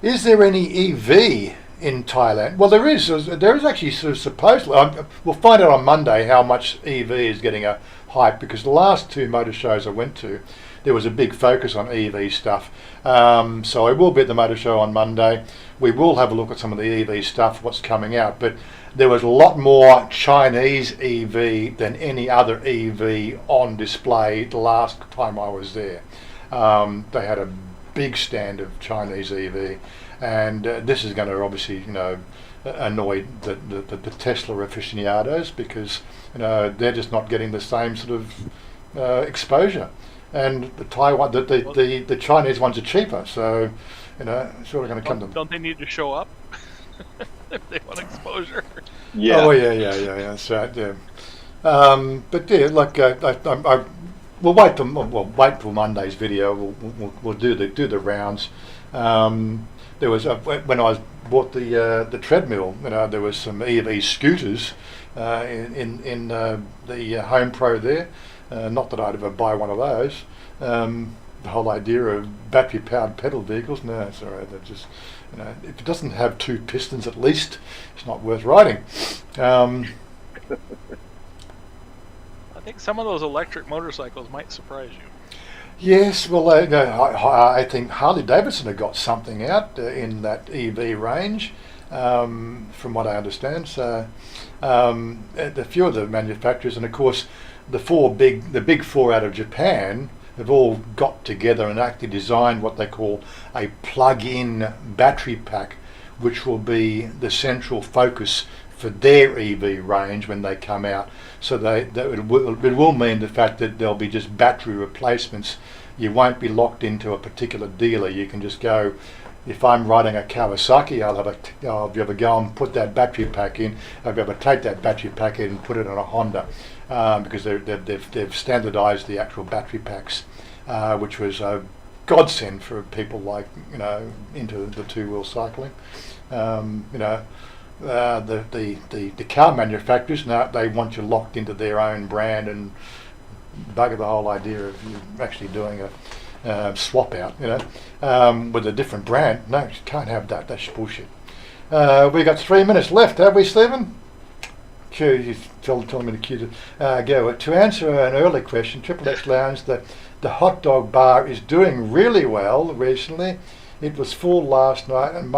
Is there any EV in Thailand? Well, there is. There is actually supposedly. We'll find out on Monday how much EV is getting a hype, because the last two motor shows I went to, there was a big focus on EV stuff. So I will be at the motor show on Monday. We will have a look at some of the EV stuff, what's coming out. But there was a lot more Chinese EV than any other EV on display the last time I was there. They had a big stand of Chinese EV, and this is going to obviously, annoy the Tesla aficionados, because they're just not getting the same sort of exposure, and the Chinese ones are cheaper, so sort of going to come to them. Don't they need to show up if they want exposure? Yeah. Oh yeah. That's right. Yeah. But yeah, like we'll wait till Monday's video. We'll do the rounds. There was when I bought the treadmill. There was some EV scooters in the Home Pro there. Not that I'd ever buy one of those. The whole idea of battery-powered pedal vehicles, no, sorry, they're just, if it doesn't have two pistons at least, it's not worth riding. I think some of those electric motorcycles might surprise you. Yes, well, I think Harley Davidson have got something out in that EV range, from what I understand. So, a few of the manufacturers, and of course, the big four out of Japan have all got together and actually designed what they call a plug-in battery pack, which will be the central focus for their EV range when they come out. So it will mean the fact that there'll be just battery replacements. You won't be locked into a particular dealer. You can just go, if I'm riding a Kawasaki, I'll be able to go and put that battery pack in. I'll be able to take that battery pack in and put it on a Honda, because they've standardised the actual battery packs, which was a godsend for people like into the two-wheel cycling. The car manufacturers, now they want you locked into their own brand and bugger the whole idea of you actually doing a swap out, with a different brand. No, you can't have that. That's bullshit. We've got 3 minutes left, have we, Stephen? Q, you telling me to Q to go. To answer an early question, Triple X Lounge, the hot dog bar is doing really well recently. It was full last night, and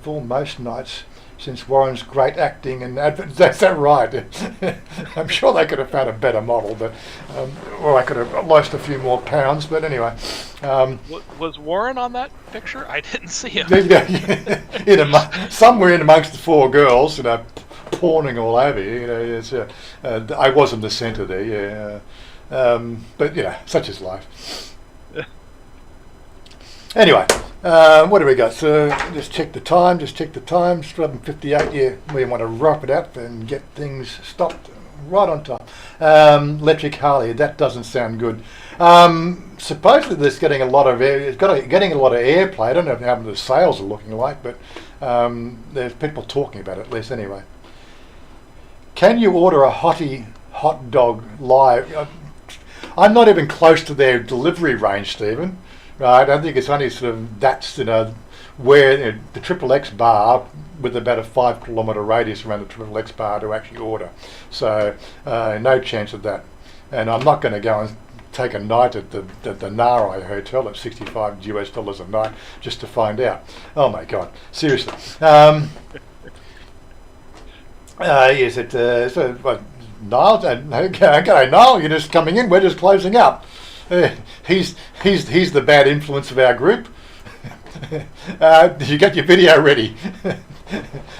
full most nights since Warren's great acting and advert. That's that right. I'm sure they could have found a better model, but or I could have lost a few more pounds. But anyway, was Warren on that picture? I didn't see him. Somewhere in amongst the four girls, pawning all over you. I was in the centre there. Yeah, but such is life. Anyway, what do we got? So just check the time. It's 11:58. Yeah, we want to wrap it up and get things stopped. right on top. Electric Harley, that doesn't sound good. Supposedly it's getting a lot of getting a lot of airplay. I don't know how the sales are looking like, but there's people talking about it at least anyway. Can you order a hot dog live? I'm not even close to their delivery range, Stephen. Right? I think it's only sort of that's where the Triple X bar with about a 5 kilometre radius around the Triple X bar to actually order. So no chance of that. And I'm not going to go and take a night at the Narai Hotel at $65 a night just to find out. Oh my God, seriously. Yes, Niall, okay, Niall, you're just coming in. We're just closing up. He's the bad influence of our group. Did you get your video ready?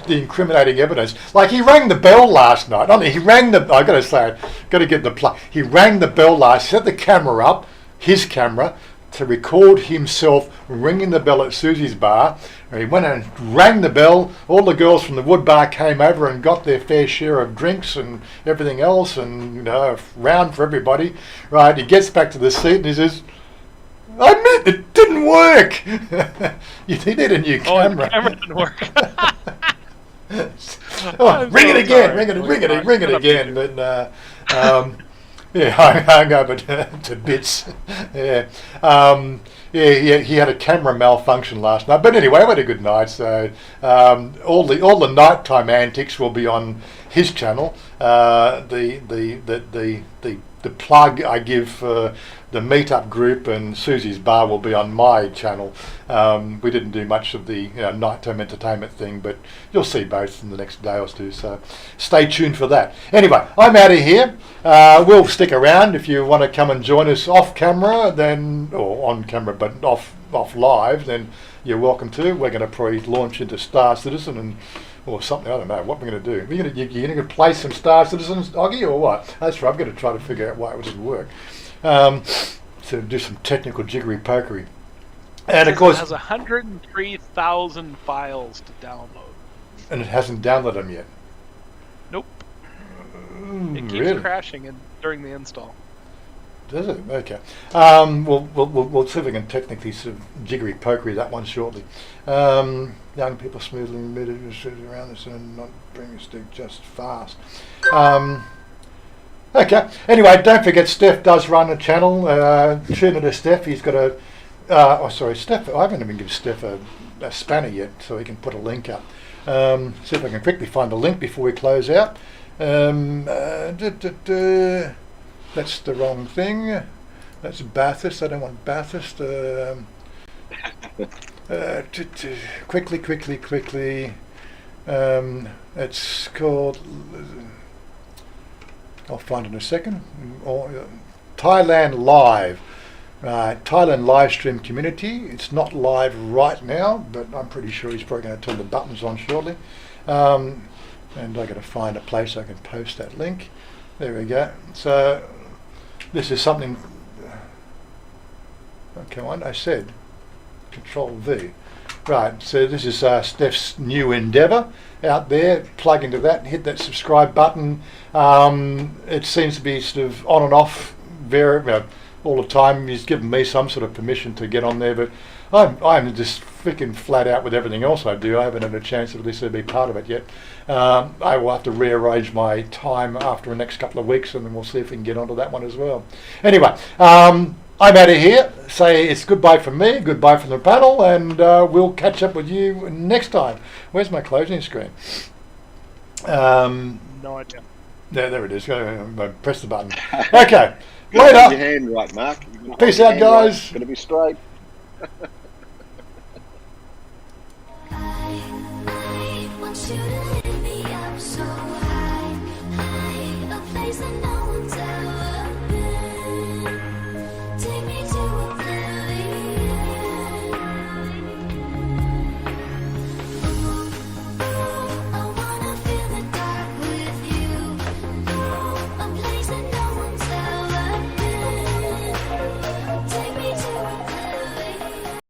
The incriminating evidence. Like he rang the bell last night. I mean, he rang the. I got to say, got to get the plug. He rang the bell last. Set the camera up, his camera, to record himself ringing the bell at Susie's bar. And he went and rang the bell. All the girls from the Wood Bar came over and got their fair share of drinks and everything else, and a round for everybody. Right? He gets back to the seat and he says, I admit it didn't work. You need a new camera. The camera didn't work. Ring it again. Ring it again. But yeah, I hung over to bits. Yeah. He had a camera malfunction last night. But anyway, we had a good night. So all the nighttime antics will be on his channel. The plug I give for the meetup group and Susie's bar will be on my channel. We didn't do much of the nighttime entertainment thing, but you'll see both in the next day or two. So stay tuned for that. Anyway, I'm out of here. We'll stick around if you want to come and join us off camera, then or on camera, but off live. Then you're welcome to. We're going to probably launch into Star Citizen or something. I don't know what we're going to do. You're going to play some Star Citizens, Oggy, or what? That's right. I'm going to try to figure out why it doesn't work. To do some technical jiggery pokery. And of course, it has 103,000 files to download. And it hasn't downloaded them yet. Nope. It keeps really? crashing during the install. Does it? Okay. We'll see if we can technically sort of jiggery pokery that one shortly. Young people smoothly moving around this and not bring a stick just fast. Okay. Anyway, don't forget Steph does run a channel. Tune into Steph. He's got a. Steph. I haven't even given Steph a spanner yet, so he can put a link up. See if I can quickly find the link before we close out. That's the wrong thing. That's Bathurst. I don't want Bathurst. Quickly. It's called. I'll find it in a second. Thailand Live. Thailand live stream community. It's not live right now, but I'm pretty sure he's probably going to turn the buttons on shortly. And I've got to find a place I can post that link. There we go. So this is something. Okay, I said Control V. Right, so this is Steph's new endeavour out there. Plug into that, hit that subscribe button. It seems to be sort of on and off all the time. He's given me some sort of permission to get on there, but I'm just freaking flat out with everything else I do. I haven't had a chance to at least be part of it yet. I will have to rearrange my time after the next couple of weeks, and then we'll see if we can get onto that one as well. Anyway, I'm out of here. Say it's goodbye from me, goodbye from the panel, and we'll catch up with you next time. Where's my closing screen? No idea. There it is. Press the button. Okay. Later. Your hand right, Mark. Peace out, guys. Going to be straight.